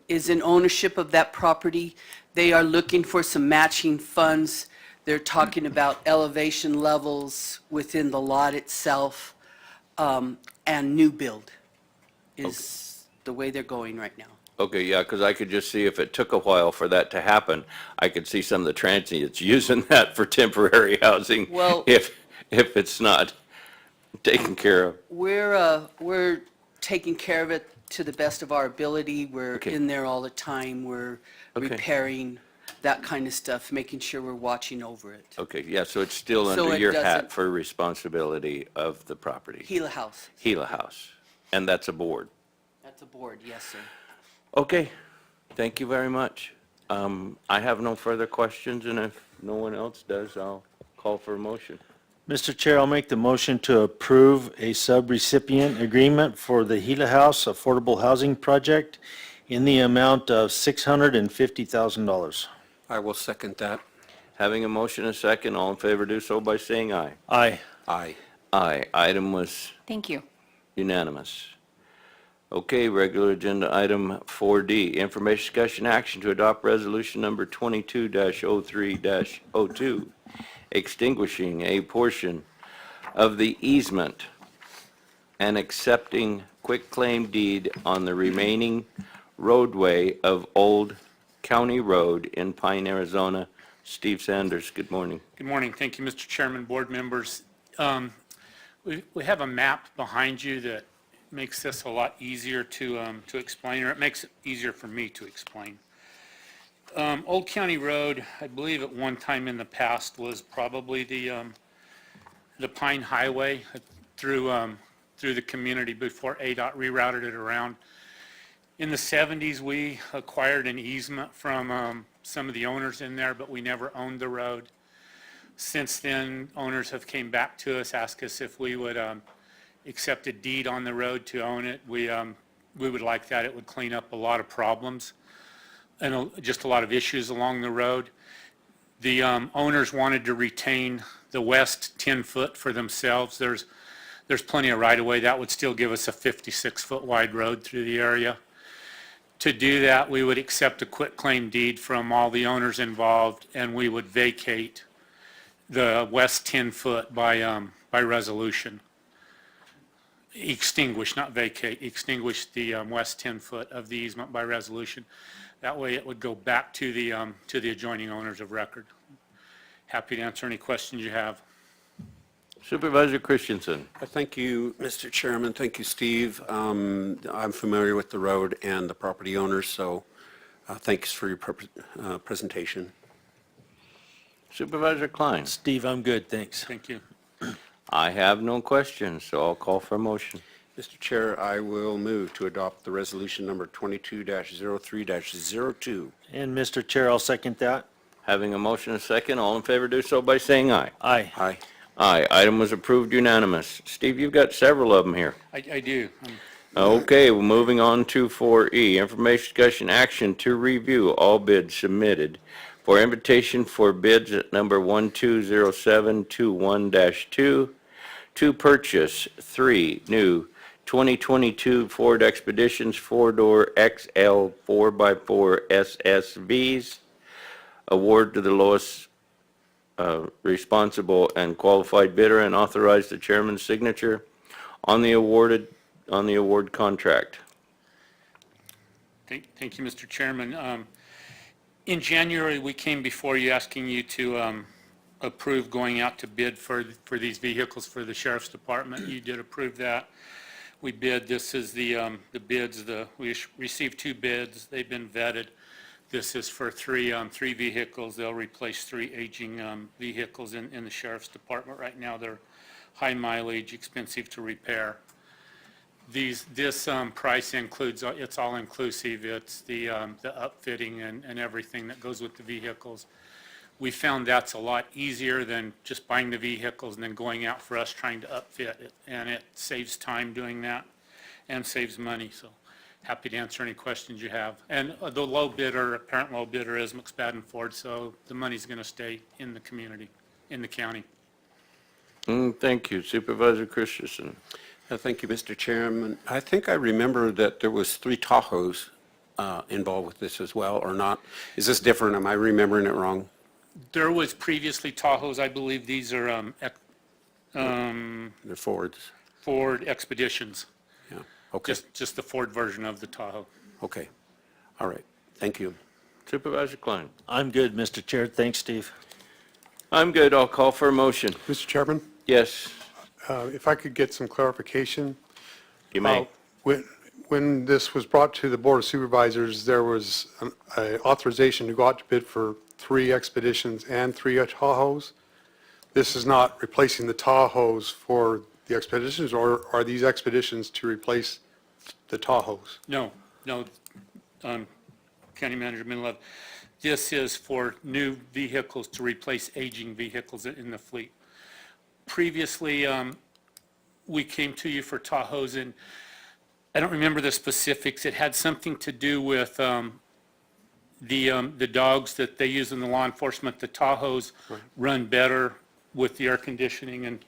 is in ownership of that property. They are looking for some matching funds. They're talking about elevation levels within the lot itself, and new build is the way they're going right now. Okay, yeah, because I could just see if it took a while for that to happen, I could see some of the transients using that for temporary housing Well- if it's not taken care of. We're taking care of it to the best of our ability. We're Okay. in there all the time. We're Okay. repairing, that kind of stuff, making sure we're watching over it. Okay, yeah, so it's still So under it your doesn't- hat for responsibility of the property. Gila House, Gila House, and that's a board. that's a board, yes, sir. Okay, thank you very much. I have no further questions, and if no one else does, I'll call for a motion. Mr. Chair, I'll make the motion to approve a sub-recipient agreement for the Gila House Affordable Housing Project in the amount of $650,000. I will second that. Having a motion and a second, all in favor do so by saying aye. Aye. Aye. Aye, item was Thank you. unanimous. Okay, regular agenda item 4D, information discussion action to adopt resolution number 22-03-02, extinguishing a portion of the easement and accepting quitclaim deed on the remaining roadway of Old County Road in Pine, Arizona. Steve Sanders, good morning. Good morning. Thank you, Mr. Chairman, board members. We have a map behind you that makes this a lot easier to explain, or it makes it easier for me to explain. Old County Road, I believe at one time in the past was probably the Pine Highway through the community before ADOT rerouted it around. In the 70s, we acquired an easement from some of the owners in there, but we never owned the road. Since then, owners have came back to us, asked us if we would accept a deed on the road to own it. We would like that. It would clean up a lot of problems and just a lot of issues along the road. The owners wanted to retain the west 10-foot for themselves. There's plenty of right-of-way. That would still give us a 56-foot wide road through the area. To do that, we would accept a quitclaim deed from all the owners involved, and we would vacate the west 10-foot by resolution. Extinguish, not vacate, extinguish the west 10-foot of the easement by resolution. That way it would go back to the adjoining owners of record. Happy to answer any questions you have. Supervisor Christensen. Thank you, Mr. Chairman. Thank you, Steve. I'm familiar with the road and the property owners, so thanks for your presentation. Supervisor Klein. Steve, I'm good, thanks. Thank you. I have no questions, so I'll call for a motion. Mr. Chair, I will move to adopt the resolution number 22-03-02. And Mr. Chair, I'll second that. Having a motion and a second, all in favor do so by saying aye. Aye. Aye. Aye, item was approved unanimous. Steve, you've got several of them here. I do. Okay, well, moving on to 4E, information discussion action to review all bids submitted for invitation for bids at number 120721-2 to purchase 3 new 2022 Ford Expeditions 4-door XL 4x4 SSVs. Award to the lowest responsible and qualified bidder and authorize the chairman's signature on the award contract. Thank you, Mr. Chairman. In January, we came before you asking you to approve going out to bid for these vehicles for the Sheriff's Department. You did approve that. We bid. This is the bids. We received 2 bids. They've been vetted. This is for three vehicles. They'll replace three aging vehicles in the sheriff's department. Right now, they're high mileage, expensive to repair. This price includes, it's all inclusive. It's the upfitting and everything that goes with the vehicles. We found that's a lot easier than just buying the vehicles and then going out for us trying to upfit it. And it saves time doing that and saves money. So happy to answer any questions you have. And the low bidder, apparent low bidder is McSpadden Ford, so the money's going to stay in the community, in the county. Thank you. Supervisor Christensen. Thank you, Mr. Chairman. I think I remember that there was 3 Tahoes involved with this as well, or not? Is this different? Am I remembering it wrong? There was previously Tahoes. I believe these are They're Fords. Ford Expeditions. Yeah, okay. Just the Ford version of the Tahoe. Okay. All right. Thank you. Supervisor Klein. I'm good, Mr. Chair. Thanks, Steve. I'm good. I'll call for a motion. Mr. Chairman, Yes, if I could get some clarification. you may. When this was brought to the Board of Supervisors, there was an authorization to go out to bid for 3 Expeditions and 3 Tahoes. This is not replacing the Tahoes for the Expeditions, or are these Expeditions to replace the Tahoes? No, County Manager Minlove. This is for new vehicles to replace aging vehicles in the fleet. Previously, we came to you for Tahoes, and I don't remember the specifics. It had something to do with the dogs that they use in the law enforcement. The Tahoes run better with the air conditioning and.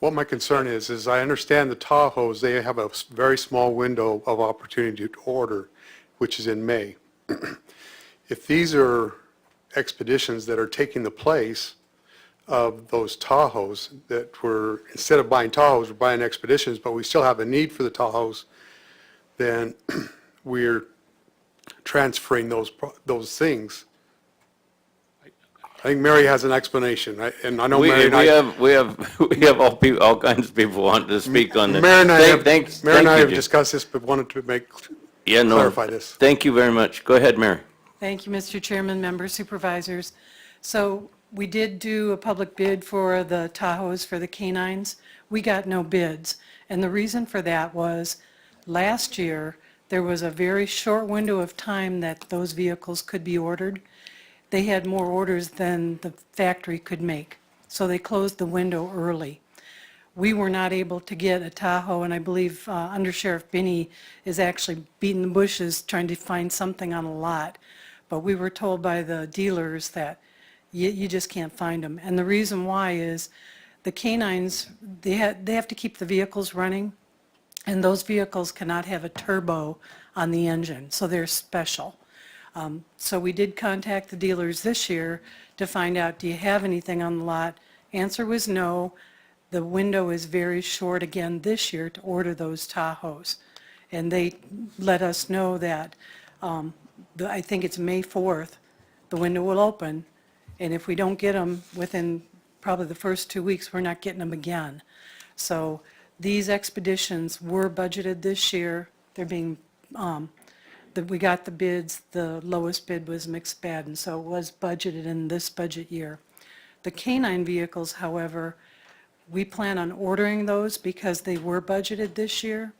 What my concern is I understand the Tahoes, they have a very small window of opportunity to order, which is in May. If these are Expeditions that are taking the place of those Tahoes that were, instead of buying Tahoes, we're buying Expeditions, but we still have a need for the Tahoes, then we're transferring those things. I think Mary has an explanation, and I know Mary and I... We have all kinds of people wanting to speak on this. Mary and I Thank you, have Jim. discussed this, but wanted to clarify this. Thank you very much. Go ahead, Mary. Thank you, Mr. Chairman, members, supervisors. So we did do a public bid for the Tahoes for the canines. We got no bids. And the reason for that was last year, there was a very short window of time that those vehicles could be ordered. They had more orders than the factory could make. So they closed the window early. We were not able to get a Tahoe, and I believe Under Sheriff Binney is actually beating the bushes trying to find something on a lot. But we were told by the dealers that you just can't find them. And the reason why is the canines, they have to keep the vehicles running, and those vehicles cannot have a turbo on the engine, so they're special. So we did contact the dealers this year to find out, do you have anything on the lot? Answer was no. The window is very short again this year to order those Tahoes. And they let us know that, I think it's May 4th, the window will open, and if we don't get them within probably the first 2 weeks, we're not getting them again. So these Expeditions were budgeted this year. They're being, we got the bids, the lowest bid was McSpadden, so it was budgeted in this budget year. The canine vehicles, however, we plan on ordering those because they were budgeted this year,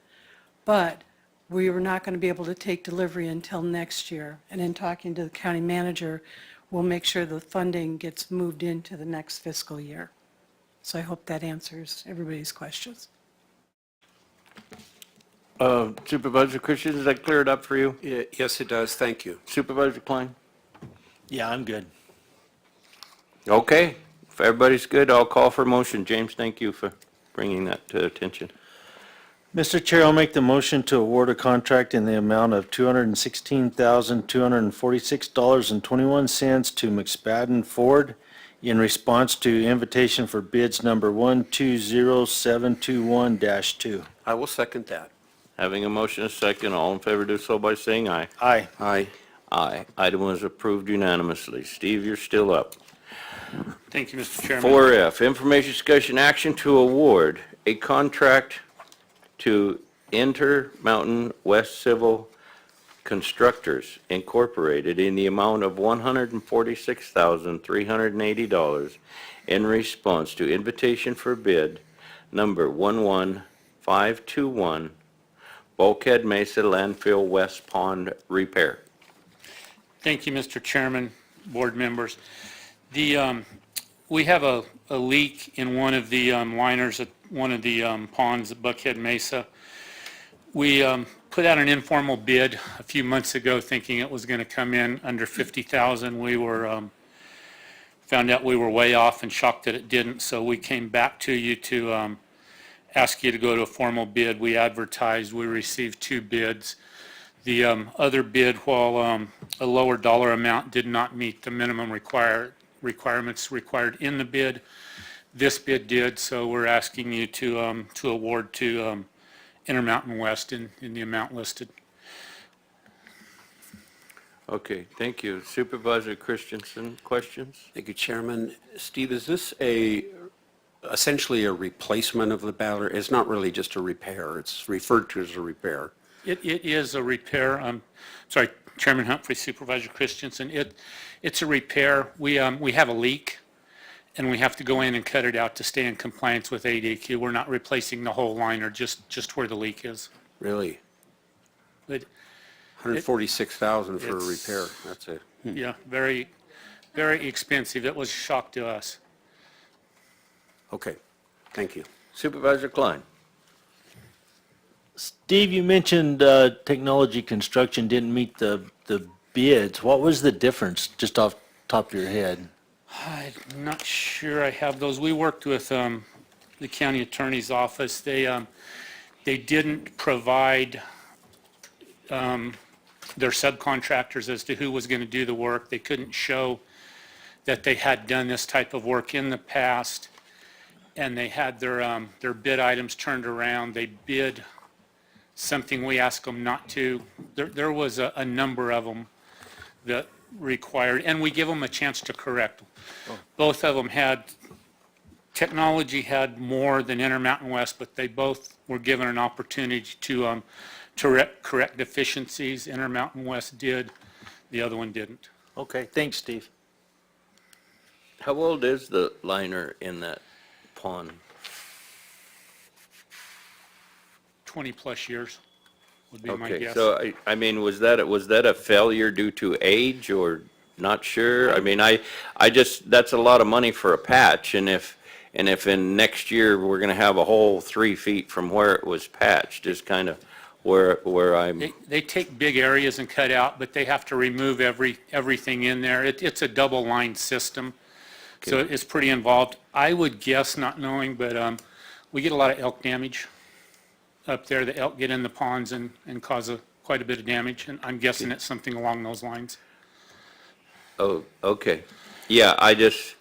but we were not going to be able to take delivery until next year. And in talking to the county manager, we'll make sure the funding gets moved into the next fiscal year. So I hope that answers everybody's questions. Supervisor Christian, does that clear it up for you? Yes, it does. Thank you. Supervisor Klein? Yeah, I'm good. Okay. If everybody's good, I'll call for a motion. James, thank you for bringing that to attention. Mr. Chair, I'll make the motion to award a contract in the amount of $216,246.21 to McSpadden Ford in response to invitation for bids number 120721-2. I will second that. Having a motion and a second, all in favor do so by saying aye. Aye. Aye. Aye. Item was approved unanimously. Steve, you're still up. Thank you, Mr. Chairman. 4F, information discussion action to award a contract to Intermountain West Civil Constructors Incorporated in the amount of $146,380 in response to invitation for bid number 11521, Bulkhead Mesa Landfill West Pond Repair. Thank you, Mr. Chairman, board members. We have a leak in one of the liners at one of the ponds at Buckhead Mesa. We put out an informal bid a few months ago thinking it was going to come in under $50,000. We were found out we were way off and shocked that it didn't, so we came back to you to ask you to go to a formal bid. We advertised, we received 2 bids. The other bid, while a lower dollar amount, did not meet the minimum requirements required in the bid. This bid did, so we're asking you to award to Intermountain West in the amount listed. Okay, thank you. Supervisor Christensen, questions? Thank you, Chairman. Steve, is this essentially a replacement of the baler? It's not really just a repair. It's referred to as a repair. It is a repair. Sorry, Chairman Humphrey, Supervisor Christensen. It's a repair. We have a leak, and we have to go in and cut it out to stay in compliance with ADQ. We're not replacing the whole liner, just where the leak is. Really? But $146,000 for a repair. That's it. yeah, very, very expensive. It was a shock to us. Okay, thank you. Supervisor Klein? Steve, you mentioned technology construction didn't meet the bids. What was the difference, just off the top of your head? I'm not sure I have those. We worked with the county attorney's office. They didn't provide their subcontractors as to who was going to do the work. They couldn't show that they had done this type of work in the past, and they had their bid items turned around. They bid something we asked them not to. There was a number of them that required, and we give them a chance to correct. Both of them had, technology had more than Intermountain West, but they both were given an opportunity to correct deficiencies. Intermountain West did, the other one didn't. Okay, thanks, Steve. How old is the liner in that pond? 20-plus years would be my Okay, guess. so I mean, was that a failure due to age or not sure? I mean, I just, that's a lot of money for a patch, and if in next year we're gonna have a hole 3 feet from where it was patched is kind of where I'm. They take big areas and cut out, but they have to remove everything in there. It's a double line system, so it's pretty involved. I would guess, not knowing, but we get a lot of elk damage up there. The elk get in the ponds and cause quite a bit of damage, and I'm guessing it's something along those lines. Oh, okay. Yeah, I just,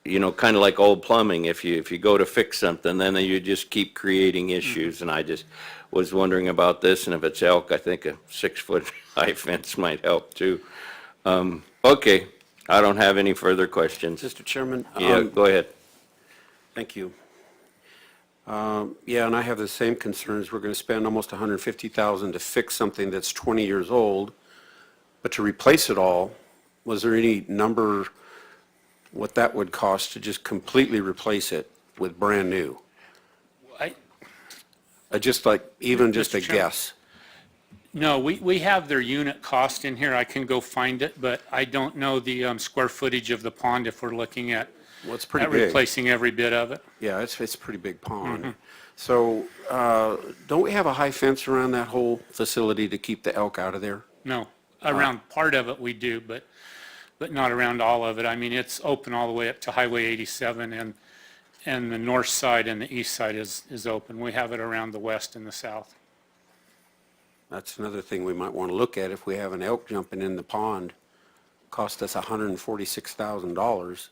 kind of like old plumbing, if you go to fix something, then you just keep creating issues, and I just was wondering about this, and if it's elk, I think a 6-foot high fence might help too. Okay, I don't have any further questions. Mr. Chairman? Yeah, go ahead. Thank you. Yeah, and I have the same concerns. We're going to spend almost $150,000 to fix something that's 20 years old, but to replace it all, was there any number what that would cost to just completely replace it with brand new? Just like, even just a guess. No, we have their unit cost in here. I can go find it, but I don't know the square footage of the pond if we're looking at Well, it's pretty big. replacing every bit of it. Yeah, it's a pretty big pond. So don't we have a high fence around that whole facility to keep the elk out of there? No, around part of it we do, but not around all of it. I mean, it's open all the way up to Highway 87, and the north side and the east side is open. We have it around the west and the south. That's another thing we might want to look at. If we have an elk jumping in the pond, cost us $146,000.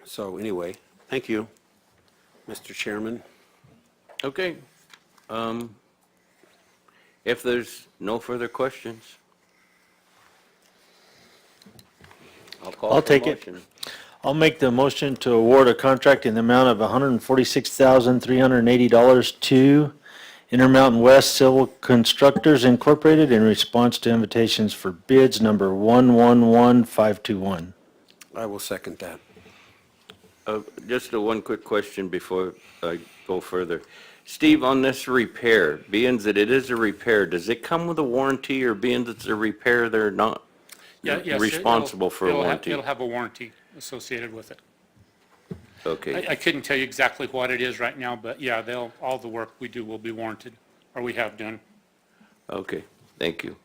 So anyway, thank you, Mr. Chairman. Okay. If there's no further questions, I'll take it. I'll make the motion to award a contract in the amount of $146,380 to Intermountain West Civil Constructors Incorporated in response to invitations for bids number 111521. I will second that. Just one quick question before I go further. Steve, on this repair, being that it is a repair, does it come with a warranty, or being that it's a repair, they're not Yes, responsible for a warranty? It'll have a warranty associated with it. Okay, I couldn't tell you exactly what it is right now, but yeah, all the work we do will be warranted, or we have done. okay, thank you.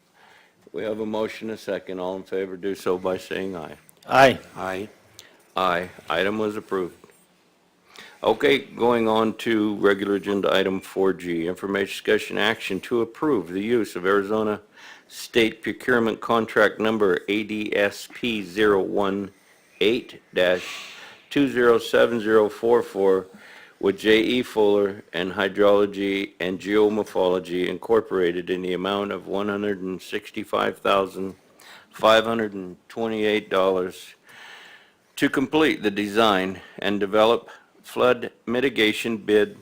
We have a motion, a second. All in favor, do so by saying aye. Aye. Aye. Aye. Item was approved. Okay, going on to regular agenda item 4G, information discussion action to approve the use of Arizona State Procurement Contract Number ADSP 018-207044 with J.E. Fuller and Hydrology and Geomorphology Incorporated in the amount of $165,528 to complete the design and develop flood mitigation bid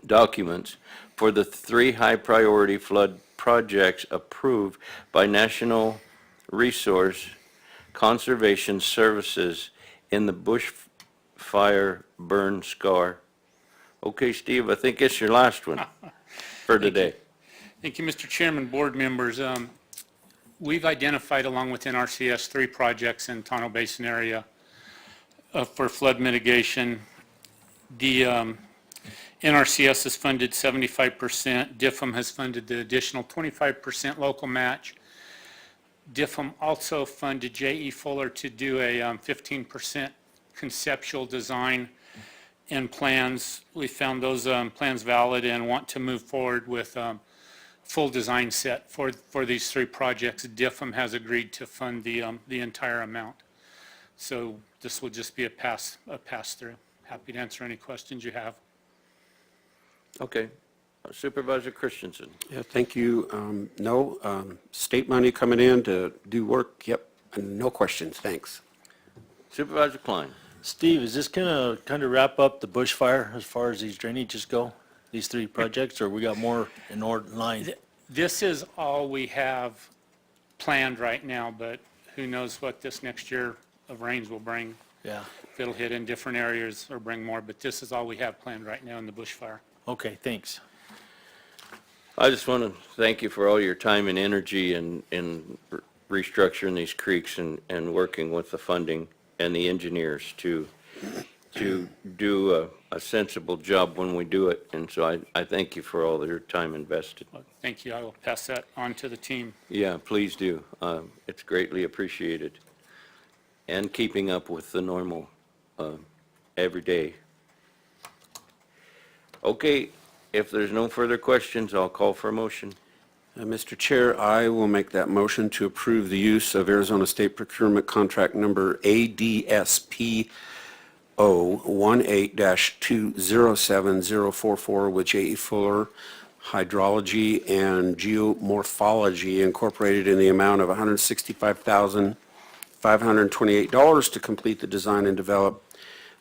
documents for the 3 high-priority flood projects approved by National Resource Conservation Services in the bushfire burn scar. Okay, Steve, I think it's your last one for today. Thank you, Mr. Chairman, board members. We've identified, along with NRCS, 3 projects in Tonto Basin area for flood mitigation. The NRCS has funded 75%. DIFM has funded the additional 25% local match. DIFM also funded J.E. Fuller to do a 15% conceptual design and plans. We found those plans valid and want to move forward with full design set for these 3 projects. DIFM has agreed to fund the entire amount. So this will just be a pass-through. Happy to answer any questions you have. Okay. Supervisor Christensen. Yeah, thank you. No, state money coming in to do work, yep, and no questions, thanks. Supervisor Klein. Steve, is this gonna kind of wrap up the bushfire as far as these drainages go? These 3 projects, or we got more in line? This is all we have planned right now, but who knows what this next year of rains will bring. Yeah. If it'll hit in different areas or bring more, but this is all we have planned right now in the bushfire. Okay, thanks. I just want to thank you for all your time and energy in restructuring these creeks and working with the funding and the engineers to do a sensible job when we do it. And so I thank you for all your time invested. Thank you. I will pass that on to the team. Yeah, please do. It's greatly appreciated. And keeping up with the normal every day. Okay, if there's no further questions, I'll call for a motion. Mr. Chair, I will make that motion to approve the use of Arizona State Procurement Contract Number ADSP 018-207044 with J.E. Fuller Hydrology and Geomorphology Incorporated in the amount of $165,528 to complete the design and develop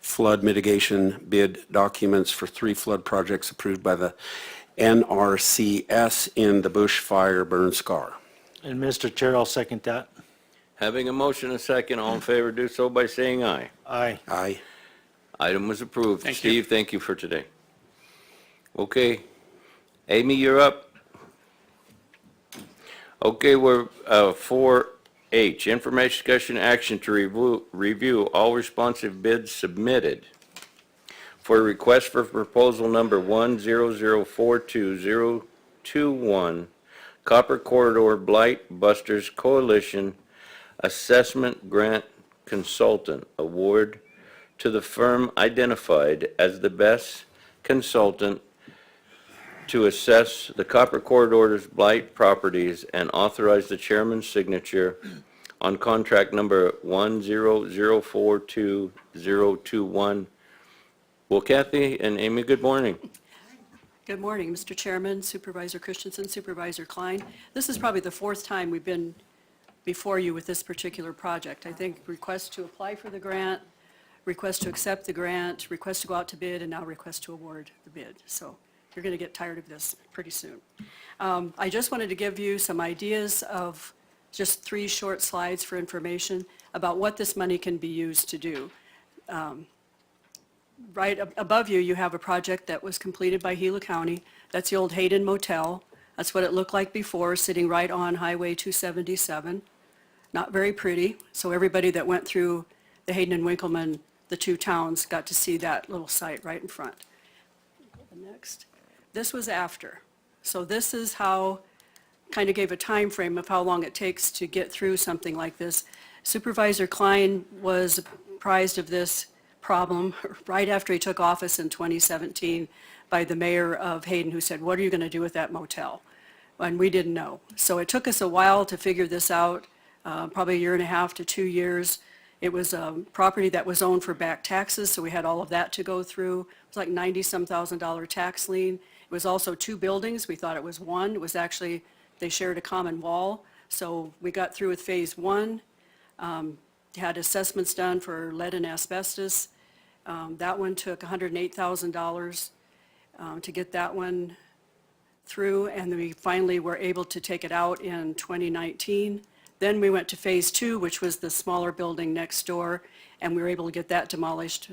flood mitigation bid documents for 3 flood projects approved by the NRCS in the bushfire burn scar. And Mr. Chair, I'll second that. Having a motion and a second, all in favor, do so by saying aye. Aye. Aye. Item was approved. Thank you. Steve, thank you for today. Okay. Amy, you're up. Okay, we're 4H, information discussion action to review all responsive bids submitted for request for proposal number 10042-021, Copper Corridor Blight Busters Coalition Assessment Grant Consultant Award to the firm identified as the best consultant to assess the Copper Corridor's blight properties and authorize the chairman's signature on contract number 10042-021. Well, Kathy and Amy, good morning. Good morning, Mr. Chairman, Supervisor Christensen, Supervisor Klein. This is probably the 4th time we've been before you with this particular project. I think request to apply for the grant, request to accept the grant, request to go out to bid, and now request to award the bid. So you're going to get tired of this pretty soon. I just wanted to give you some ideas of just 3 short slides for information about what this money can be used to do. Right above you, you have a project that was completed by Gila County. That's the old Hayden Motel. That's what it looked like before, sitting right on Highway 277. Not very pretty, so everybody that went through the Hayden and Winkleman, the 2 towns, got to see that little site right in front. Next. This was after. So this is how, kind of gave a time frame of how long it takes to get through something like this. Supervisor Klein was apprised of this problem right after he took office in 2017 by the mayor of Hayden, who said, what are you going to do with that motel? And we didn't know. So it took us a while to figure this out, probably 1.5 to 2 years. It was a property that was owned for back taxes, so we had all of that to go through. It was like $90-some thousand tax lien. It was also 2 buildings. We thought it was 1. It was actually, they shared a common wall. So we got through with phase 1. Had assessments done for lead and asbestos. That one took $108,000 to get that one through, and then we finally were able to take it out in 2019. Then we went to phase 2, which was the smaller building next door, and we were able to get that demolished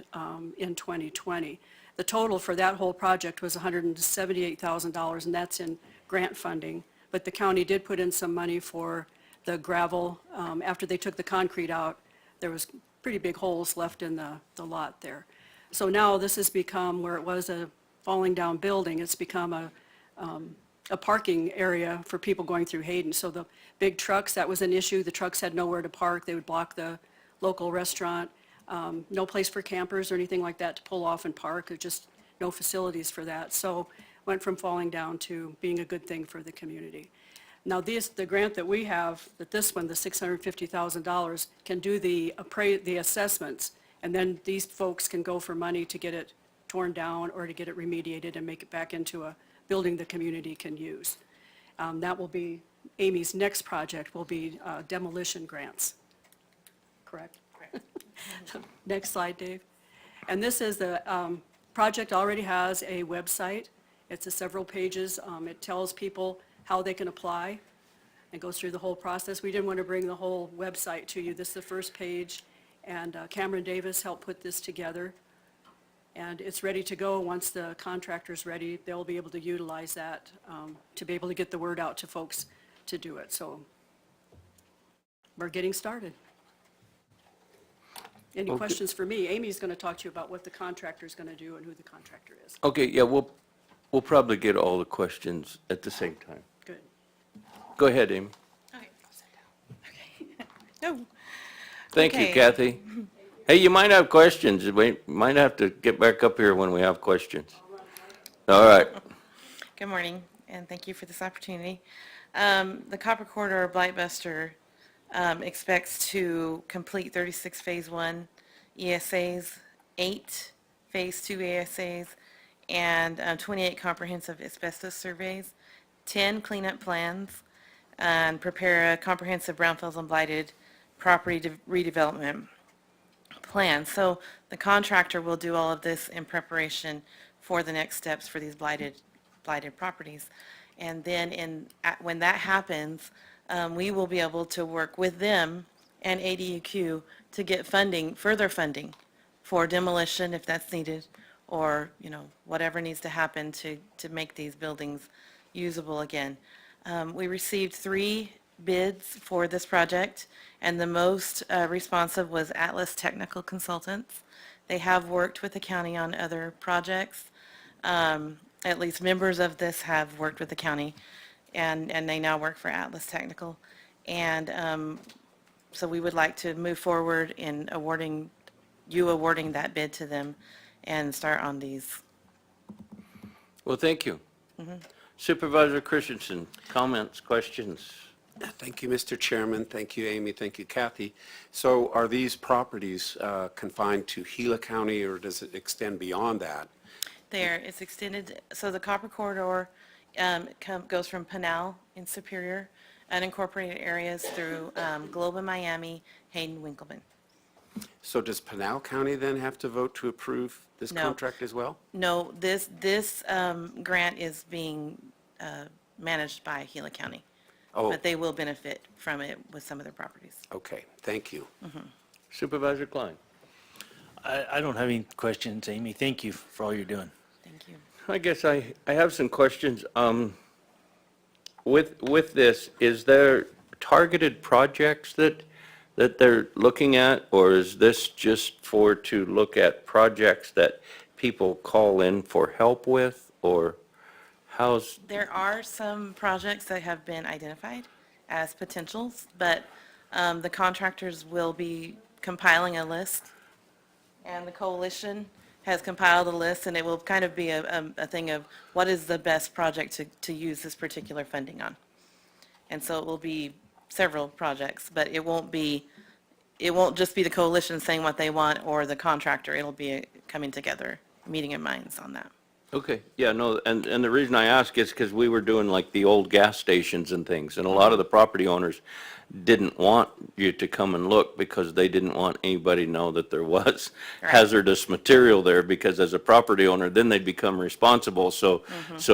in 2020. The total for that whole project was $178,000, and that's in grant funding. But the county did put in some money for the gravel. After they took the concrete out, there was pretty big holes left in the lot there. So now this has become, where it was a falling down building, it's become a parking area for people going through Hayden. So the big trucks, that was an issue. The trucks had nowhere to park. They would block the local restaurant. No place for campers or anything like that to pull off and park. There's just no facilities for that. So went from falling down to being a good thing for the community. Now the grant that we have, this one, the $650,000, can do the assessments, and then these folks can go for money to get it torn down or to get it remediated and make it back into a building the community can use. That will be, Amy's next project will be demolition grants. Correct? Correct. Next slide, Dave. And this is the project already has a website. It's a several pages. It tells people how they can apply and goes through the whole process. We didn't want to bring the whole website to you. This is the first page, and Cameron Davis helped put this together. And it's ready to go. Once the contractor's ready, they'll be able to utilize that to be able to get the word out to folks to do it. So we're getting started. Any questions for me? Amy's going to talk to you about what the contractor's going to do and who the contractor is. Okay, yeah, we'll probably get all the questions at the same time. Good. Go ahead, Amy. Okay, I'll sit down. Okay. No. Thank you, Okay. Kathy. Hey, you might have questions. We might have to get back up here when we have questions. All right. Good morning, and thank you for this opportunity. The Copper Corridor Blightbuster expects to complete 36 Phase 1 ESAs, 8 Phase 2 ESAs, and 28 comprehensive asbestos surveys, 10 cleanup plans, and prepare a comprehensive brownfields and blighted property redevelopment plan. So the contractor will do all of this in preparation for the next steps for these blighted properties. And then when that happens, we will be able to work with them and ADUQ to get funding, further funding for demolition if that's needed, or whatever needs to happen to make these buildings usable again. We received 3 bids for this project, and the most responsive was Atlas Technical Consultants. They have worked with the county on other projects. At least members of this have worked with the county, and they now work for Atlas Technical. And so we would like to move forward in awarding that bid to them and start on these. Well, thank you. Supervisor Christensen, comments, questions? Thank you, Mr. Chairman. Thank you, Amy. Thank you, Kathy. So are these properties confined to Gila County, or does it extend beyond that? It's extended, so the Copper Corridor goes from Pinal in Superior, unincorporated areas through Globe and Miami, Hayden, Winkleman. So does Pinal County then have to vote to approve this No. contract as well? No, this grant is being managed by Gila County. Oh. But they will benefit from it with some of their properties. Okay, thank you. Supervisor Klein. I don't have any questions, Amy. Thank you for all you're doing. Thank you. I guess I have some questions. With this, is there targeted projects that they're looking at, or is this just to look at projects that people call in for help with, or how's? There are some projects that have been identified as potentials, but the contractors will be compiling a list, and the coalition has compiled a list, and it will kind of be a thing of what is the best project to use this particular funding on. And so it will be several projects, but it won't just be the coalition saying what they want or the contractor. It'll be coming together, meeting of minds on that. Okay, yeah, no, and the reason I ask is because we were doing like the old gas stations and things, and a lot of the property owners didn't want you to come and look because they didn't want anybody to know that there was Right. hazardous material there, because as a property owner, then they'd become responsible. So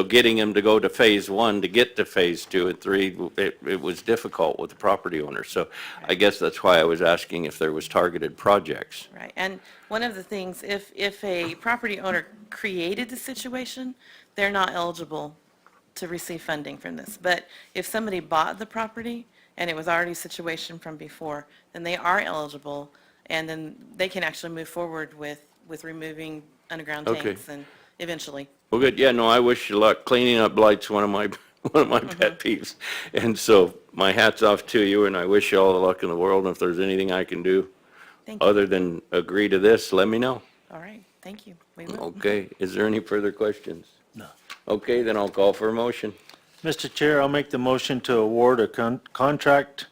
getting them to go to phase 1 to get to phase 2 and 3, it was difficult with the property owner. So I guess that's why I was asking if there was targeted projects. Right, and one of the things, if a property owner created the situation, they're not eligible to receive funding from this. But if somebody bought the property and it was already a situation from before, then they are eligible, and then they can actually move forward with removing underground Okay. tanks and eventually. Well, good, yeah, no, I wish you luck. Cleaning up blights one of my pet peeves. And so my hat's off to you, and I wish you all the luck in the world. And if there's anything I can do Thank you. other than agree to this, let me know. All right, thank you. We will. Okay, is there any further questions? No. Okay, then I'll call for a motion. Mr. Chair, I'll make the motion to award a contract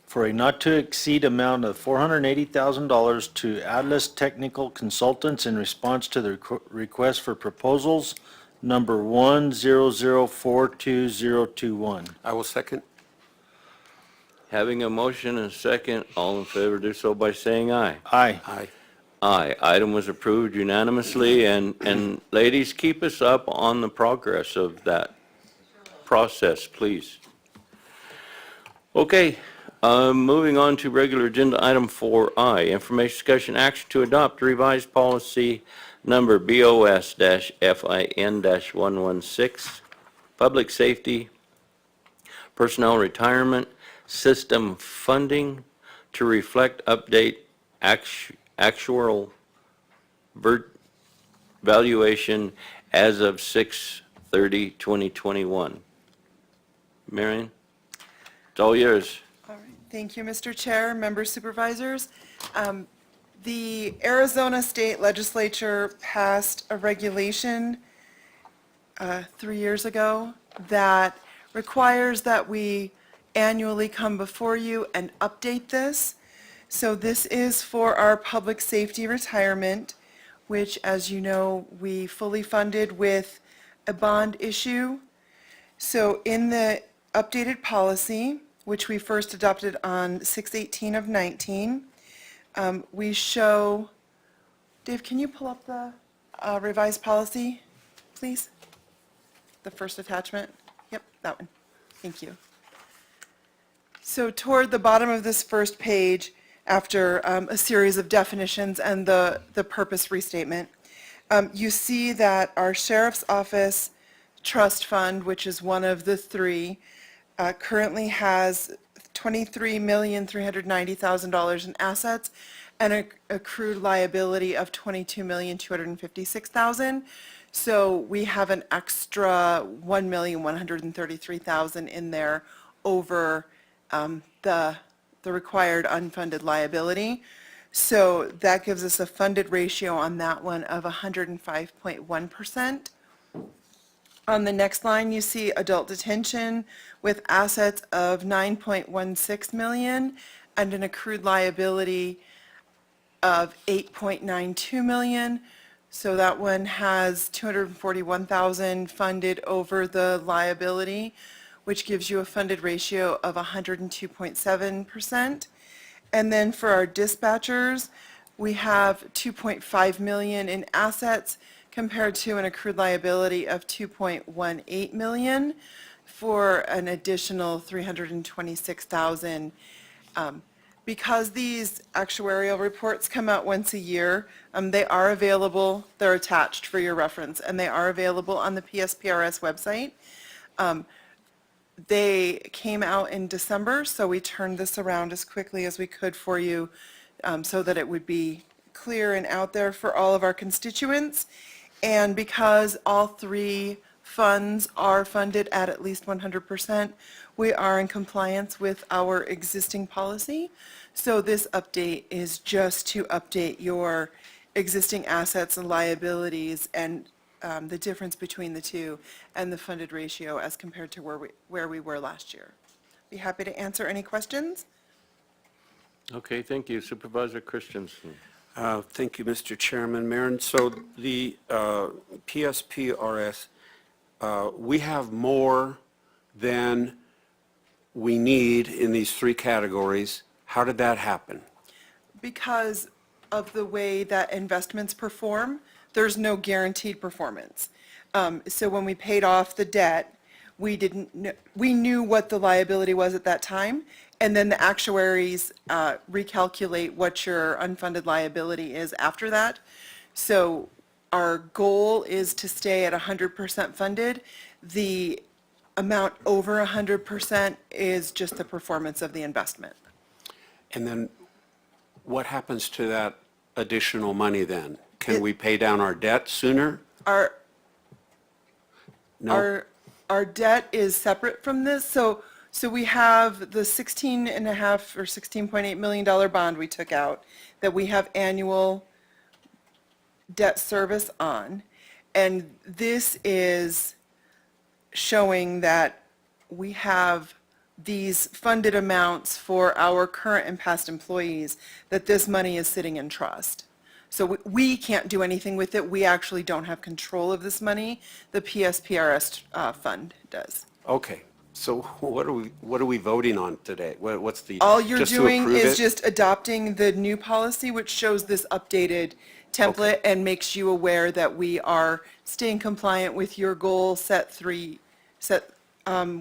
for a not-to-exceed amount of $480,000 to Atlas Technical Consultants in response to the request for proposals number 100422021. I will second. Having a motion and a second, all in favor do so by saying aye. Aye. Aye. Aye, item was approved unanimously, and ladies, keep us up on the progress of that process, please. Okay, moving on to regular agenda item 4I, information discussion action to adopt revised policy number BOS-FIN-116, public safety, personnel retirement, system funding to reflect update actual valuation as of 6/30/2021. Marion, it's all yours. All right, thank you, Mr. Chair, members, supervisors. The Arizona State Legislature passed a regulation 3 years ago that requires that we annually come before you and update this. So this is for our public safety retirement, which, as you know, we fully funded with a bond issue. So in the updated policy, which we first adopted on 6/18/19, we show, Dave, can you pull up the revised policy, please? The first attachment? Yep, that one. Thank you. So toward the bottom of this first page, after a series of definitions and the purpose restatement, you see that our Sheriff's Office Trust Fund, which is one of the three, currently has $23,390,000 in assets and an accrued liability of $22,256,000. So we have an extra $1,133,000 in there over the required unfunded liability. So that gives us a funded ratio on that one of 105.1%. On the next line, you see adult detention with assets of $9.16 million and an accrued liability of $8.92 million. So that one has $241,000 funded over the liability, which gives you a funded ratio of 102.7%. And then for our dispatchers, We have 2.5 million in assets compared to an accrued liability of 2.18 million for an additional 326,000. Because these actuarial reports come out once a year, they are available, they're attached for your reference, and they are available on the PSPRS website. They came out in December, so we turned this around as quickly as we could for you so that it would be clear and out there for all of our constituents. And because all three funds are funded at least 100%, we are in compliance with our existing policy. So this update is just to update your existing assets and liabilities and the difference between the two and the funded ratio as compared to where we were last year. Be happy to answer any questions. Okay, thank you. Supervisor Christensen. Thank you, Mr. Chairman. Marin, so the PSPRS, we have more than we need in these three categories. How did that happen? Because of the way that investments perform, there's no guaranteed performance. So when we paid off the debt, we knew what the liability was at that time, and then the actuaries recalculate what your unfunded liability is after that. So our goal is to stay at 100% funded. The amount over 100% is just the performance of the investment. And then what happens to that additional money then? Can we pay down our debt sooner? No? Our debt is separate from this, so we have the $16.5 or $16.8 million bond we took out that we have annual debt service on, and this is showing that we have these funded amounts for our current and past employees, that this money is sitting in trust. So we can't do anything with it. We actually don't have control of this money. The PSPRS fund does. Okay, so what are we voting on today? What's the, All you're just to doing approve is it? just adopting the new policy, which shows this updated template and makes you aware that we are staying compliant with your goal set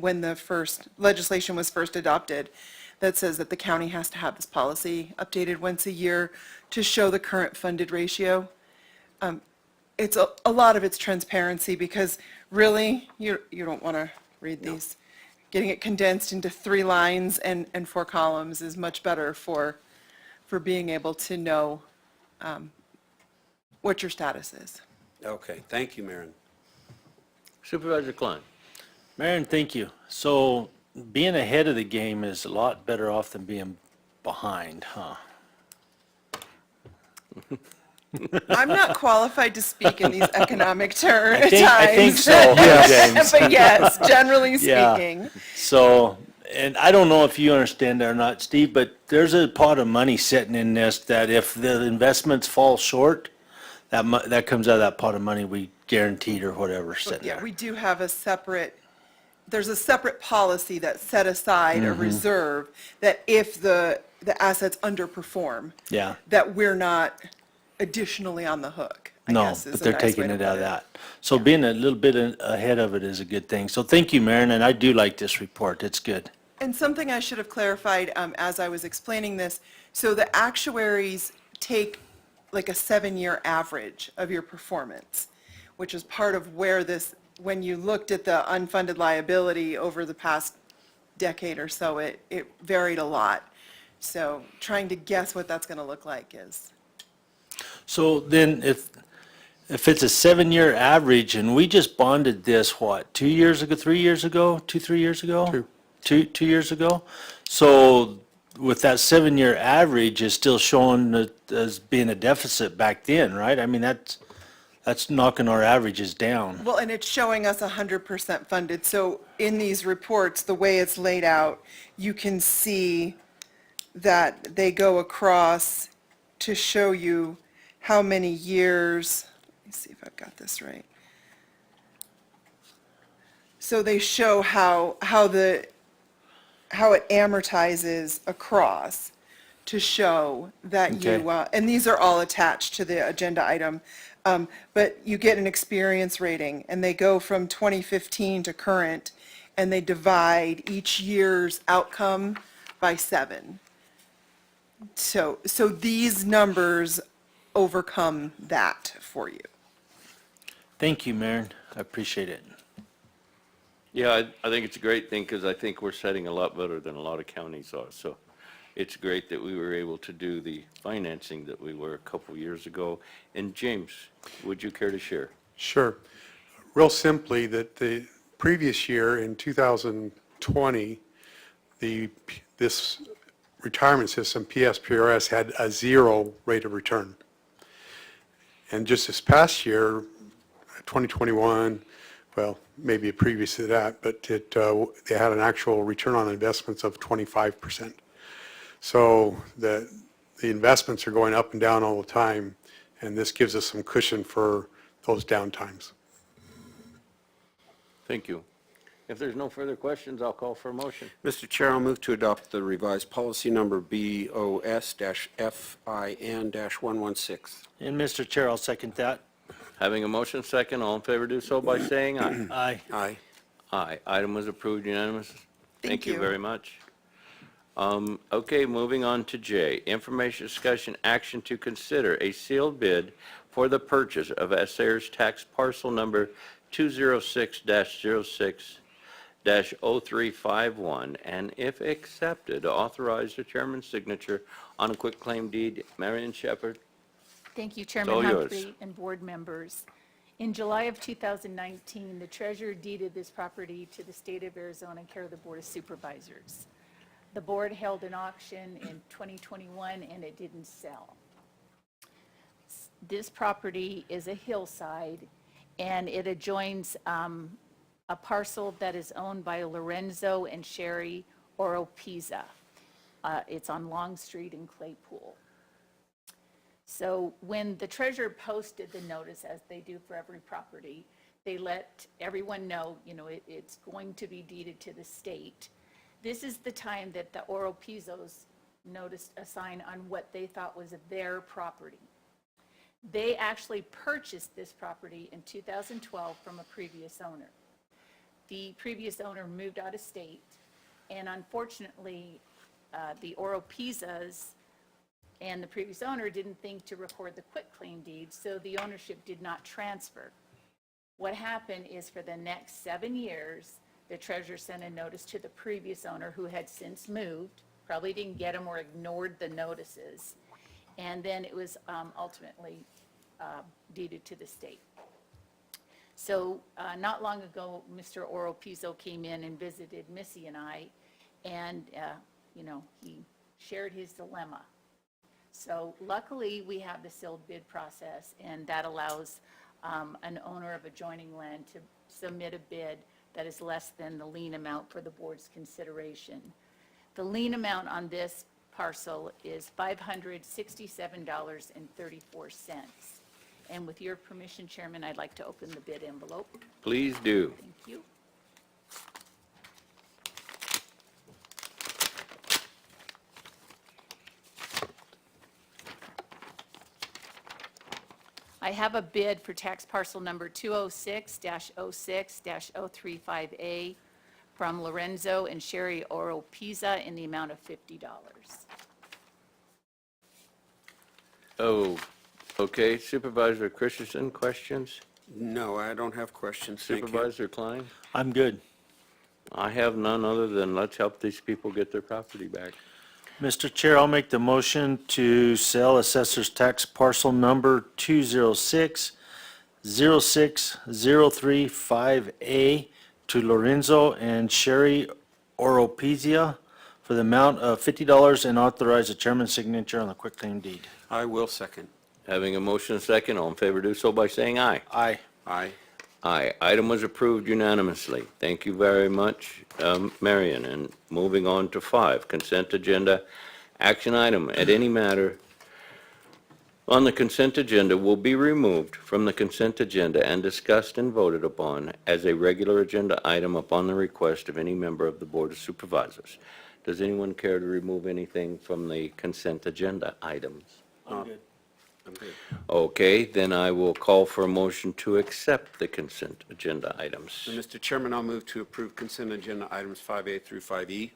when the first legislation was first adopted, that says that the county has to have this policy updated once a year to show the current funded ratio. It's a lot of it's transparency, because really, you don't want to read these. Getting it condensed into 3 lines and 4 columns is much better for being able to know what your status is. Okay, thank you, Marin. Supervisor Klein. Marin, thank you. So being ahead of the game is a lot better off than being behind, huh? I'm not qualified to speak in these economic terms. I think so, James. But yes, generally Yeah. speaking. So, and I don't know if you understand that or not, Steve, but there's a pot of money sitting in this that if the investments fall short, that comes out of that pot of money we guaranteed or whatever sitting Yeah, there. we do have there's a separate policy that set aside a reserve that if the assets underperform, Yeah. that we're not additionally on the hook, I No, guess is but a they're nice taking way to it out put of that. So being a little bit ahead of it is a good thing. So thank you, Marin, and I do like this report. It's good. And something I should have clarified as I was explaining this, so the actuaries take like a 7-year average of your performance, which is part of where this, when you looked at the unfunded liability over the past decade or so, it varied a lot. So trying to guess what that's going to look like is. So then if it's a 7-year average and we just bonded this, what, 2 years ago, 3 years ago, 3 years ago? Two years ago? So with that 7-year average is still showing as being a deficit back then, right? I mean, that's knocking our averages down. Well, and it's showing us 100% funded. So in these reports, the way it's laid out, you can see that they go across to show you how many years. Let me see if I've got this right. So they show how it amortizes across to show that you, Okay. and these are all attached to the agenda item, but you get an experience rating, and they go from 2015 to current, and they divide each year's outcome by 7. So these numbers overcome that for you. Thank you, Marion. I appreciate it. Yeah, I think it's a great thing because I think we're setting a lot better than a lot of counties are. So it's great that we were able to do the financing that we were a couple years ago. And James, would you care to share? Sure. Real simply, that the previous year in 2020, this retirement system, PSPRS, had a 0 rate of return. And just this past year, 2021, well, maybe previous to that, but they had an actual return on investments of 25%. So the investments are going up and down all the time, and this gives us some cushion for those downtimes. Thank you. If there's no further questions, I'll call for a motion. Mr. Chair, I'll move to adopt the revised policy number BOS-FIN-116. And Mr. Chair, I'll second that. Having a motion second, all in favor do so by saying aye. Aye. Aye. Aye. Item was approved unanimous. Thank you. very much. Okay, moving on to J. Information, discussion, action to consider a sealed bid for the purchase of Assayers Tax Parcel Number 206-06-0351, and if accepted, authorize the chairman's signature on a quitclaim deed. Marion Shepherd. Thank you, all Chairman yours. Humphrey and board members. In July of 2019, the treasurer deeded this property to the state of Arizona in care of the Board of Supervisors. The board held an auction in 2021 and it didn't sell. This property is a hillside and it adjoins a parcel that is owned by Lorenzo and Sherry Oropeza. It's on Long Street in Claypool. So when the treasurer posted the notice, as they do for every property, they let everyone know, it's going to be deeded to the state. This is the time that the Oropezos noticed a sign on what they thought was their property. They actually purchased this property in 2012 from a previous owner. The previous owner moved out of state, and unfortunately, the Oropezas and the previous owner didn't think to record the quitclaim deed, so the ownership did not transfer. What happened is for the next 7 years, the treasurer sent a notice to the previous owner who had since moved, probably didn't get them or ignored the notices, and then it was ultimately deeded to the state. So not long ago, Mr. Oropeza came in and visited Missy and I, and he shared his dilemma. So luckily, we have the sealed bid process, and that allows an owner of adjoining land to submit a bid that is less than the lien amount for the board's consideration. The lien amount on this parcel is $567.34. And with your permission, Chairman, I'd like to open the bid envelope. Please do. Thank you. I have a bid for tax parcel number 206-06-035A from Lorenzo and Sherry Oropeza in the amount of $50. Oh, okay. Supervisor Christensen, questions? No, I don't have questions. Thank you. Supervisor Klein? I'm good. I have none other than let's help these people get their property back. Mr. Chair, I'll make the motion to sell assessor's tax parcel number 206-06035A to Lorenzo and Sherry Oropezia for the amount of $50 and authorize the chairman's signature on the quitclaim deed. I will second. Having a motion second, all in favor do so by saying aye. Aye. Aye. Aye. Item was approved unanimously. Thank you very much, Marion. And moving on to 5, consent agenda. Action item, at any matter on the consent agenda will be removed from the consent agenda and discussed and voted upon as a regular agenda item upon the request of any member of the Board of Supervisors. Does anyone care to remove anything from the consent agenda items? I'm good. I'm good. Okay, then I will call for a motion to accept the consent agenda items. So, Mr. Chairman, I'll move to approve consent agenda items 5A through 5E.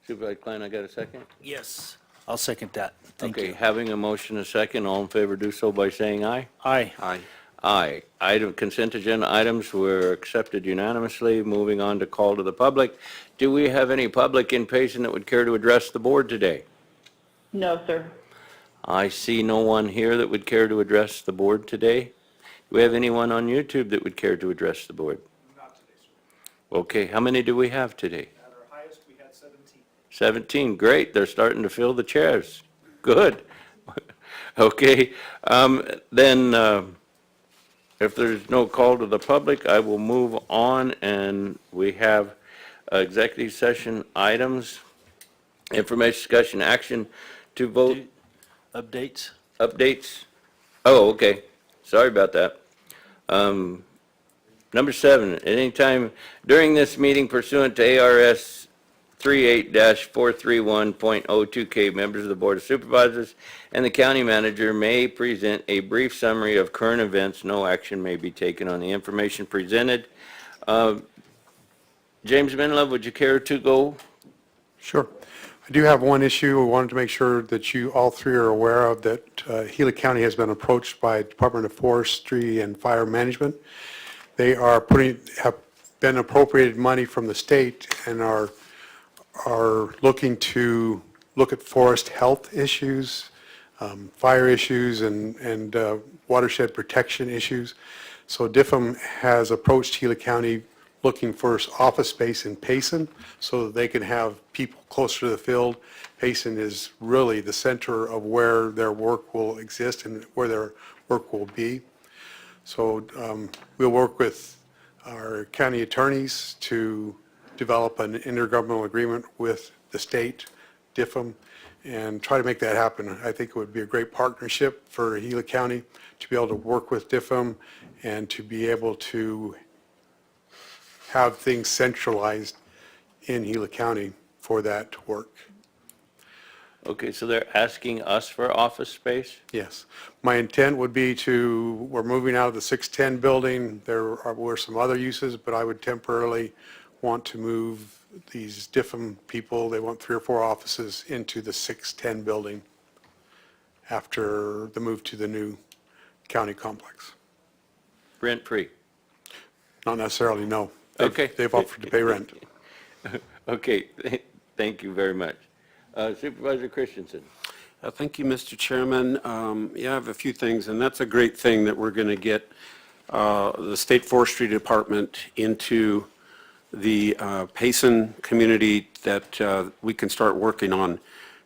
Supervisor Klein, I got a second? Yes. I'll second that. Thank Okay, you. having a motion and a second, all in favor do so by saying aye. Aye. Aye. Aye. Consent agenda items were accepted unanimously. Moving on to call to the public. Do we have any public in Payson that would care to address the board today? No, sir. I see no one here that would care to address the board today. Do we have anyone on YouTube that would care to address the board? Not today, sir. Okay, how many do we have today? At our highest, we had 17. 17, great, they're starting to fill the chairs. Good. Okay, then if there's no call to the public, I will move on, and we have executive session items, information, discussion, action to vote. Updates? Updates? Oh, okay, sorry about that. Number 7, at any time during this meeting pursuant to ARS 38-431.02K, members of the Board of Supervisors and the county manager may present a brief summary of current events. No action may be taken on the information presented. James Menlove, would you care to go? Sure. I do have one issue. I wanted to make sure that you all three are aware of that Gila County has been approached by Department of Forestry and Fire Management. They have been appropriated money from the state and are looking to look at forest health issues, fire issues, and watershed protection issues. So DFM has approached Gila County looking for office space in Payson so that they can have people closer to the field. Payson is really the center of where their work will exist and where their work will be. So we'll work with our county attorneys to develop an intergovernmental agreement with the state, DFM, and try to make that happen. I think it would be a great partnership for Gila County to be able to work with DFM and to be able to have things centralized in Gila County for that to work. Okay, so they're asking us for office space? Yes. My intent would be we're moving out of the 610 building. There were some other uses, but I would temporarily want to move these different people, they want 3 or 4 offices into the 610 building after the move to the new county complex. Rent-free? Not necessarily, no. Okay. They've offered to pay rent. Okay, thank you very much. Supervisor Christensen. Thank you, Mr. Chairman. Yeah, I have a few things, and that's a great thing that we're going to get the State Forestry Department into the Payson community, that we can start working on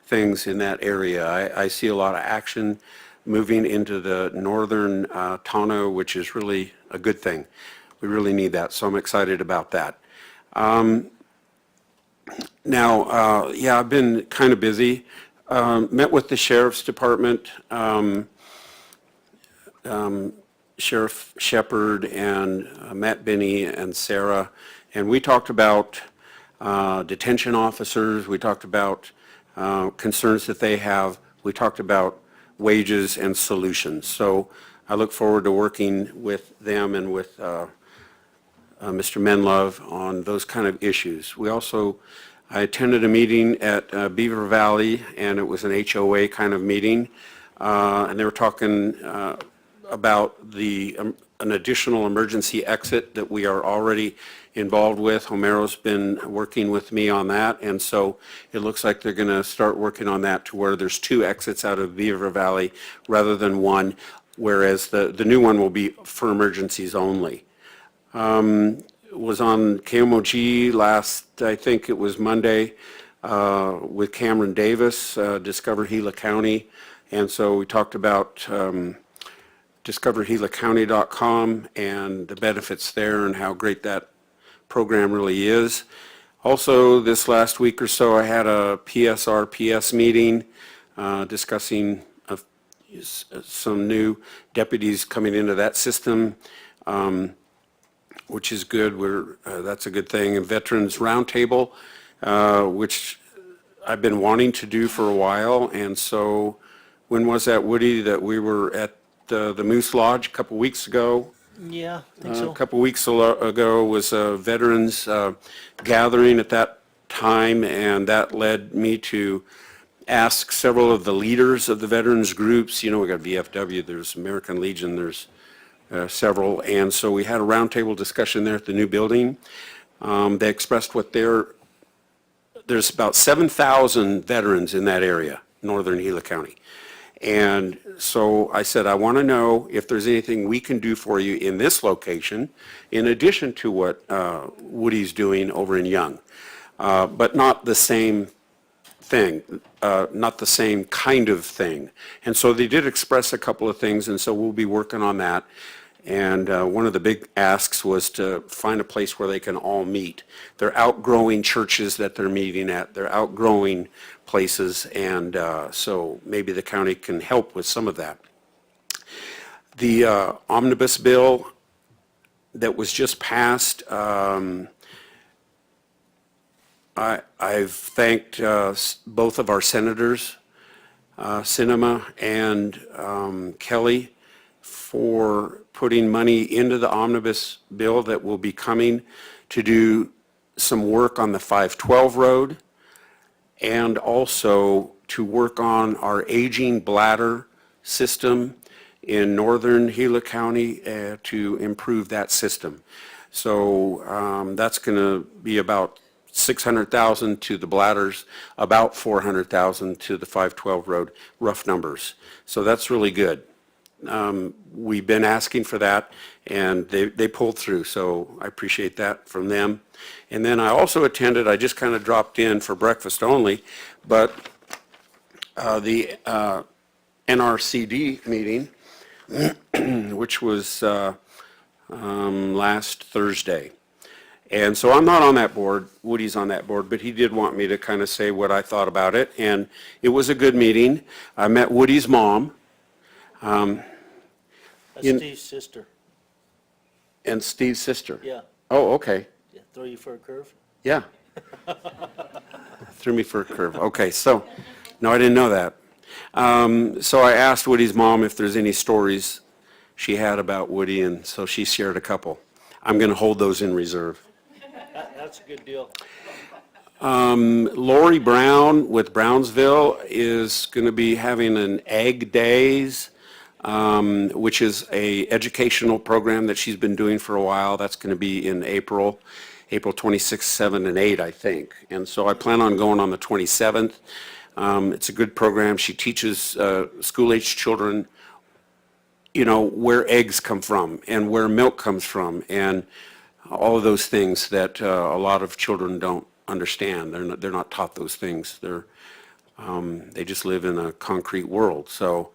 things in that area. I see a lot of action moving into the northern Tano, which is really a good thing. We really need that, so I'm excited about that. Now, yeah, I've been kind of busy. Met with the Sheriff's Department, Sheriff Shepard and Matt Binney and Sarah, and we talked about detention officers, we talked about concerns that they have, we talked about wages and solutions. So I look forward to working with them and with Mr. Menlove on those kind of issues. I attended a meeting at Beaver Valley, and it was an HOA kind of meeting, and they were talking about an additional emergency exit that we are already involved with. Homero's been working with me on that, and so it looks like they're going to start working on that to where there's 2 exits out of Beaver Valley rather than 1, whereas the new one will be for emergencies only. Was on KMOG last, I think it was Monday, with Cameron Davis, Discover Gila County, and so we talked about discovergilacounty.com and the benefits there and how great that program really is. Also, this last week or so, I had a PSRPS meeting discussing some new deputies coming into that system. which is good. That's a good thing. And Veterans Roundtable, which I've been wanting to do for a while. And so when was that, Woody, that we were at the Moose Lodge a couple weeks ago? Yeah, I think A so. couple weeks ago was a veterans gathering at that time, and that led me to ask several of the leaders of the veterans groups. You know, we got VFW, there's American Legion, there's several, and so we had a roundtable discussion there at the new building. They expressed what there's about 7,000 veterans in that area, northern Gila County. And so I said, I want to know if there's anything we can do for you in this location, in addition to what Woody's doing over in Young, but not the same thing, not the same kind of thing. And so they did express a couple of things, and so we'll be working on that. And one of the big asks was to find a place where they can all meet. They're outgrowing churches that they're meeting at. They're outgrowing places, and so maybe the county can help with some of that. The omnibus bill that was just passed, I've thanked both of our senators, Sinema and Kelly, for putting money into the omnibus bill that will be coming to do some work on the 512 road, and also to work on our aging bladder system in northern Gila County to improve that system. So that's going to be about $600,000 to the bladders, about $400,000 to the 512 road, rough numbers. So that's really good. We've been asking for that, and they pulled through, so I appreciate that from them. And then I also attended, I just kind of dropped in for breakfast only, but the NRCD meeting, which was last Thursday. And so I'm not on that board, Woody's on that board, but he did want me to kind of say what I thought about it, and it was a good meeting. I met Woody's mom. That's Steve's sister. And Steve's sister? Yeah. Oh, okay. Yeah, throw you for a curve? Yeah. Threw me for a curve. Okay, so, no, I didn't know that. So I asked Woody's mom if there's any stories she had about Woody, and so she shared a couple. I'm going to hold those in reserve. That's a good deal. Lori Brown with Brownsville is going to be having an Egg Days, which is a educational program that she's been doing for a while. That's going to be in April 26th, 7, and 8, I think. And so I plan on going on the 27th. It's a good program. She teaches school-age children, you know, where eggs come from and where milk comes from and all of those things that a lot of children don't understand. They're not taught those things. They just live in a concrete world. So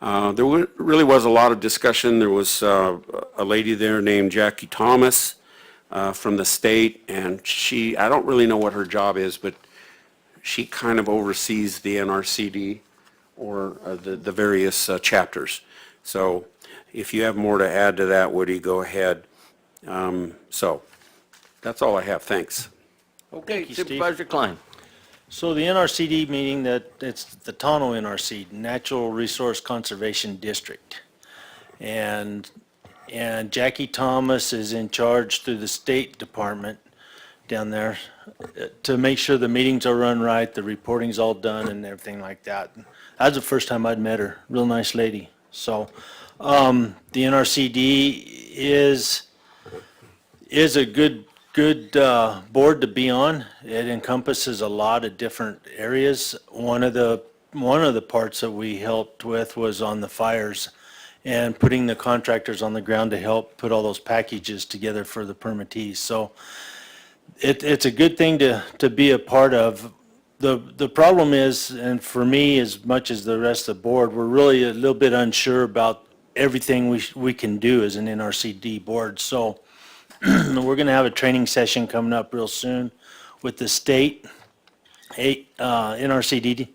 there really was a lot of discussion. There was a lady there named Jackie Thomas from the state, and I don't really know what her job is, but she kind of oversees the NRCD or the various chapters. So if you have more to add to that, Woody, go ahead. So that's all I have. Thanks. Okay, Thank you, Steve. Supervisor Klein. So the NRCD meeting, it's the Tano NRC, Natural Resource Conservation District. And Jackie Thomas is in charge through the State Department down there to make sure the meetings are run right, the reporting's all done and everything like that. That was the first time I'd met her, real nice lady. So the NRCD is a good board to be on. It encompasses a lot of different areas. One of the parts that we helped with was on the fires and putting the contractors on the ground to help put all those packages together for the permittees. So it's a good thing to be a part of. The problem is, and for me as much as the rest of the board, we're really a little bit unsure about everything we can do as an NRCD board. So we're going to have a training session coming up real soon with the state NRCD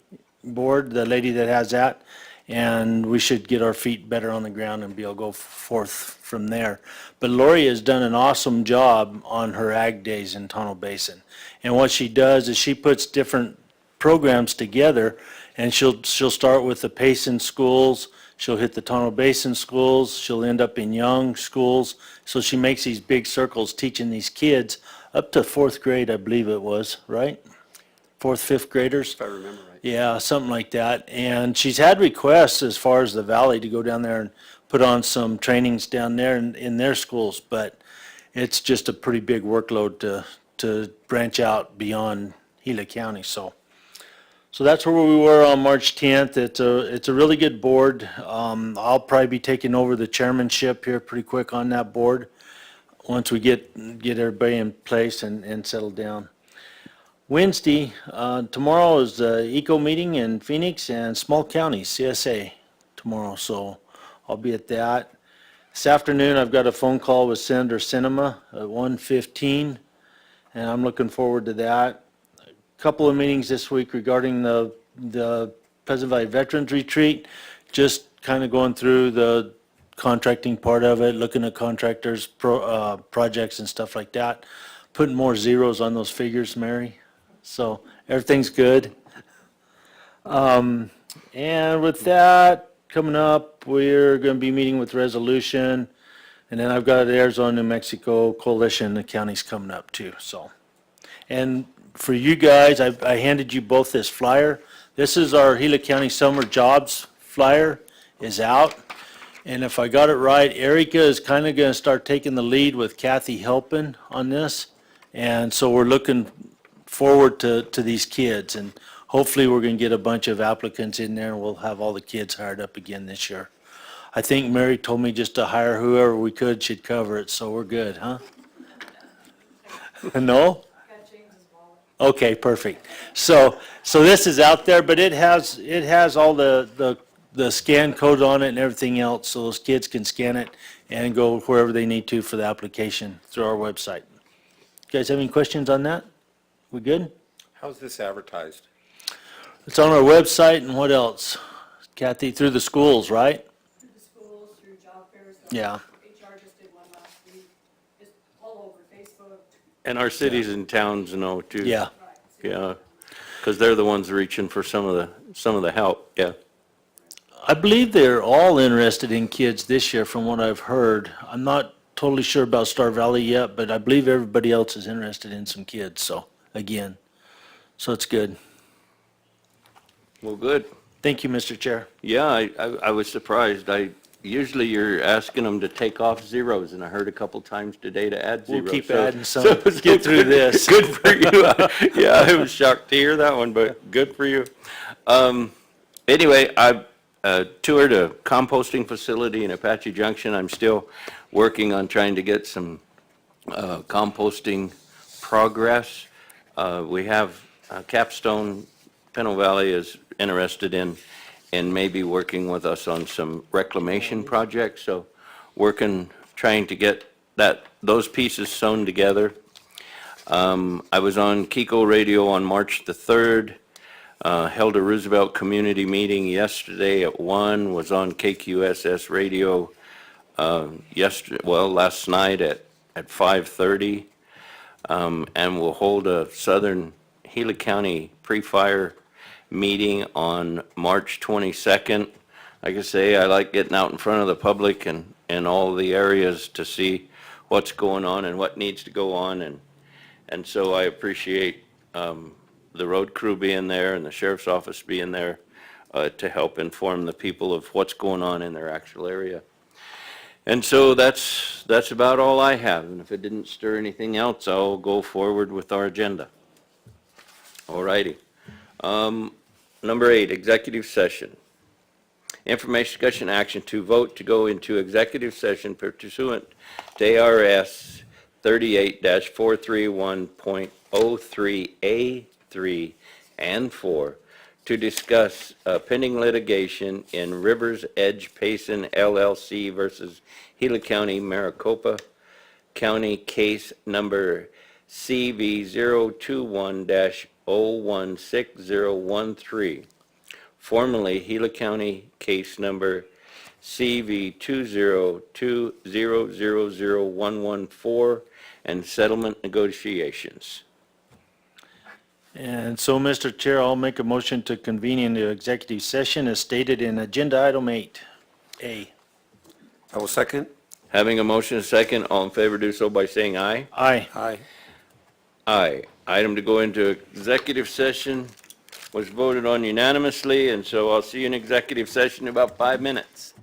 board, the lady that has that, and we should get our feet better on the ground and be able to go forth from there. But Lori has done an awesome job on her ag days in Tonto Basin. And what she does is she puts different programs together, and she'll start with the Payson schools, she'll hit the Tonto Basin schools, she'll end up in Young schools. So she makes these big circles teaching these kids up to fourth grade, I believe it was, right? Fourth, fifth graders? If I remember right. Yeah, something like that. And she's had requests as far as the valley to go down there and put on some trainings down there in their schools, but it's just a pretty big workload to branch out beyond Gila County. So that's where we were on March 10th. It's a really good board. I'll probably be taking over the chairmanship here pretty quick on that board once we get everybody in place and settled down. Wednesday, tomorrow is the ECO meeting in Phoenix and Small Counties, CSA, tomorrow, so I'll be at that. This afternoon, I've got a phone call with Senator Sinema at 1:15, and I'm looking forward to that. A couple of meetings this week regarding the Pleasant Valley Veterans Retreat, just kind of going through the contracting part of it, looking at contractors, projects and stuff like that, putting more zeros on those figures, Mary. So everything's good. And with that coming up, we're going to be meeting with Resolution, and then I've got the Arizona, New Mexico Coalition, the county's coming up too. So, and for you guys, I handed you both this flyer. This is our Gila County Summer Jobs flyer is out. And if I got it right, Erica is kind of going to start taking the lead with Kathy helping on this. And so we're looking forward to these kids, and hopefully we're going to get a bunch of applicants in there, and we'll have all the kids hired up again this year. I think Mary told me just to hire whoever we could should cover it, so we're good, huh? No? Okay, perfect. So this is out there, but it has all the scan code on it and everything else, so those kids can scan it and go wherever they need to for the application through our website. You guys have any questions on that? We good? How's this advertised? It's on our website, and what else? Kathy, through the schools, right? Through the schools, through job fairs. Yeah. HR just did one last week, just all over Facebook. And our cities and towns know too. Yeah. Yeah, because they're the ones reaching for some of the help, yeah. I believe they're all interested in kids this year from what I've heard. I'm not totally sure about Star Valley yet, but I believe everybody else is interested in some kids, so, again. So it's good. Well, good. Thank you, Mr. Chair. Yeah, I was surprised. Usually you're asking them to take off zeros, and I heard a couple times today to add zeros. We'll keep So- adding some, so get through this. Good for you. Yeah, I was shocked to hear that one, but good for you. Anyway, I toured a composting facility in Apache Junction. I'm still working on trying to get some composting progress. We have Capstone, Pinto Valley is interested in maybe working with us on some reclamation projects, so trying to get those pieces sewn together. I was on Kiko Radio on March the 3rd, held a Roosevelt community meeting yesterday at 1, was on KQSS Radio last night at 5:30, and we'll hold a Southern Gila County pre-fire meeting on March 22nd. Like I say, I like getting out in front of the public and all the areas to see what's going on and what needs to go on, and so I appreciate the road crew being there and the sheriff's office being there to help inform the people of what's going on in their actual area. And so that's about all I have, and if it didn't stir anything else, I'll go forward with our agenda. All righty. Number 8, executive session. Information, discussion, action to vote to go into executive session pursuant to ARS 38-431.03A3 and 4 to discuss pending litigation in Rivers Edge Payson LLC versus Gila County, Maricopa County, case number CV021-016013. formerly Gila County Case Number CV202000114, and settlement negotiations. And so, Mr. Chair, I'll make a motion to convene into executive session as stated in Agenda Item 8A. I will second. Having a motion and a second, all in favor do so by saying aye. Aye. Aye. Aye. Item to go into executive session was voted on unanimously, and so I'll see you in executive session in about 5 minutes.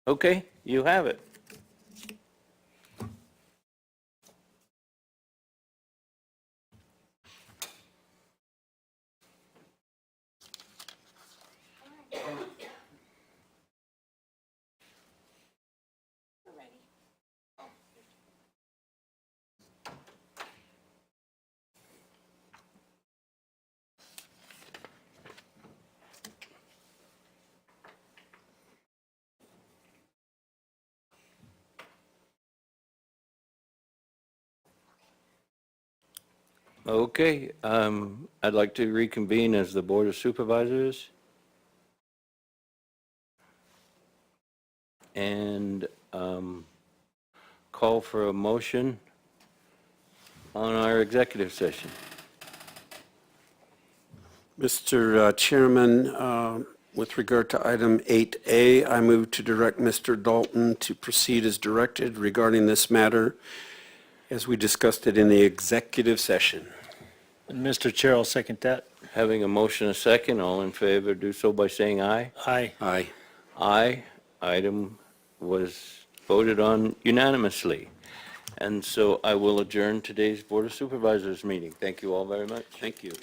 Okay, you have it. Okay, I'd like to reconvene as the Board of Supervisors. And call for a motion on our executive session. Mr. Chairman, with regard to item 8A, I move to direct Mr. Dalton to proceed as directed regarding this matter as we discussed it in the executive session. And Mr. Chair, I'll second that. Having a motion, a second, all in favor, do so by saying aye. Aye. Aye. Aye. Item was voted on unanimously. And so I will adjourn today's Board of Supervisors meeting. Thank you all very much. Thank you.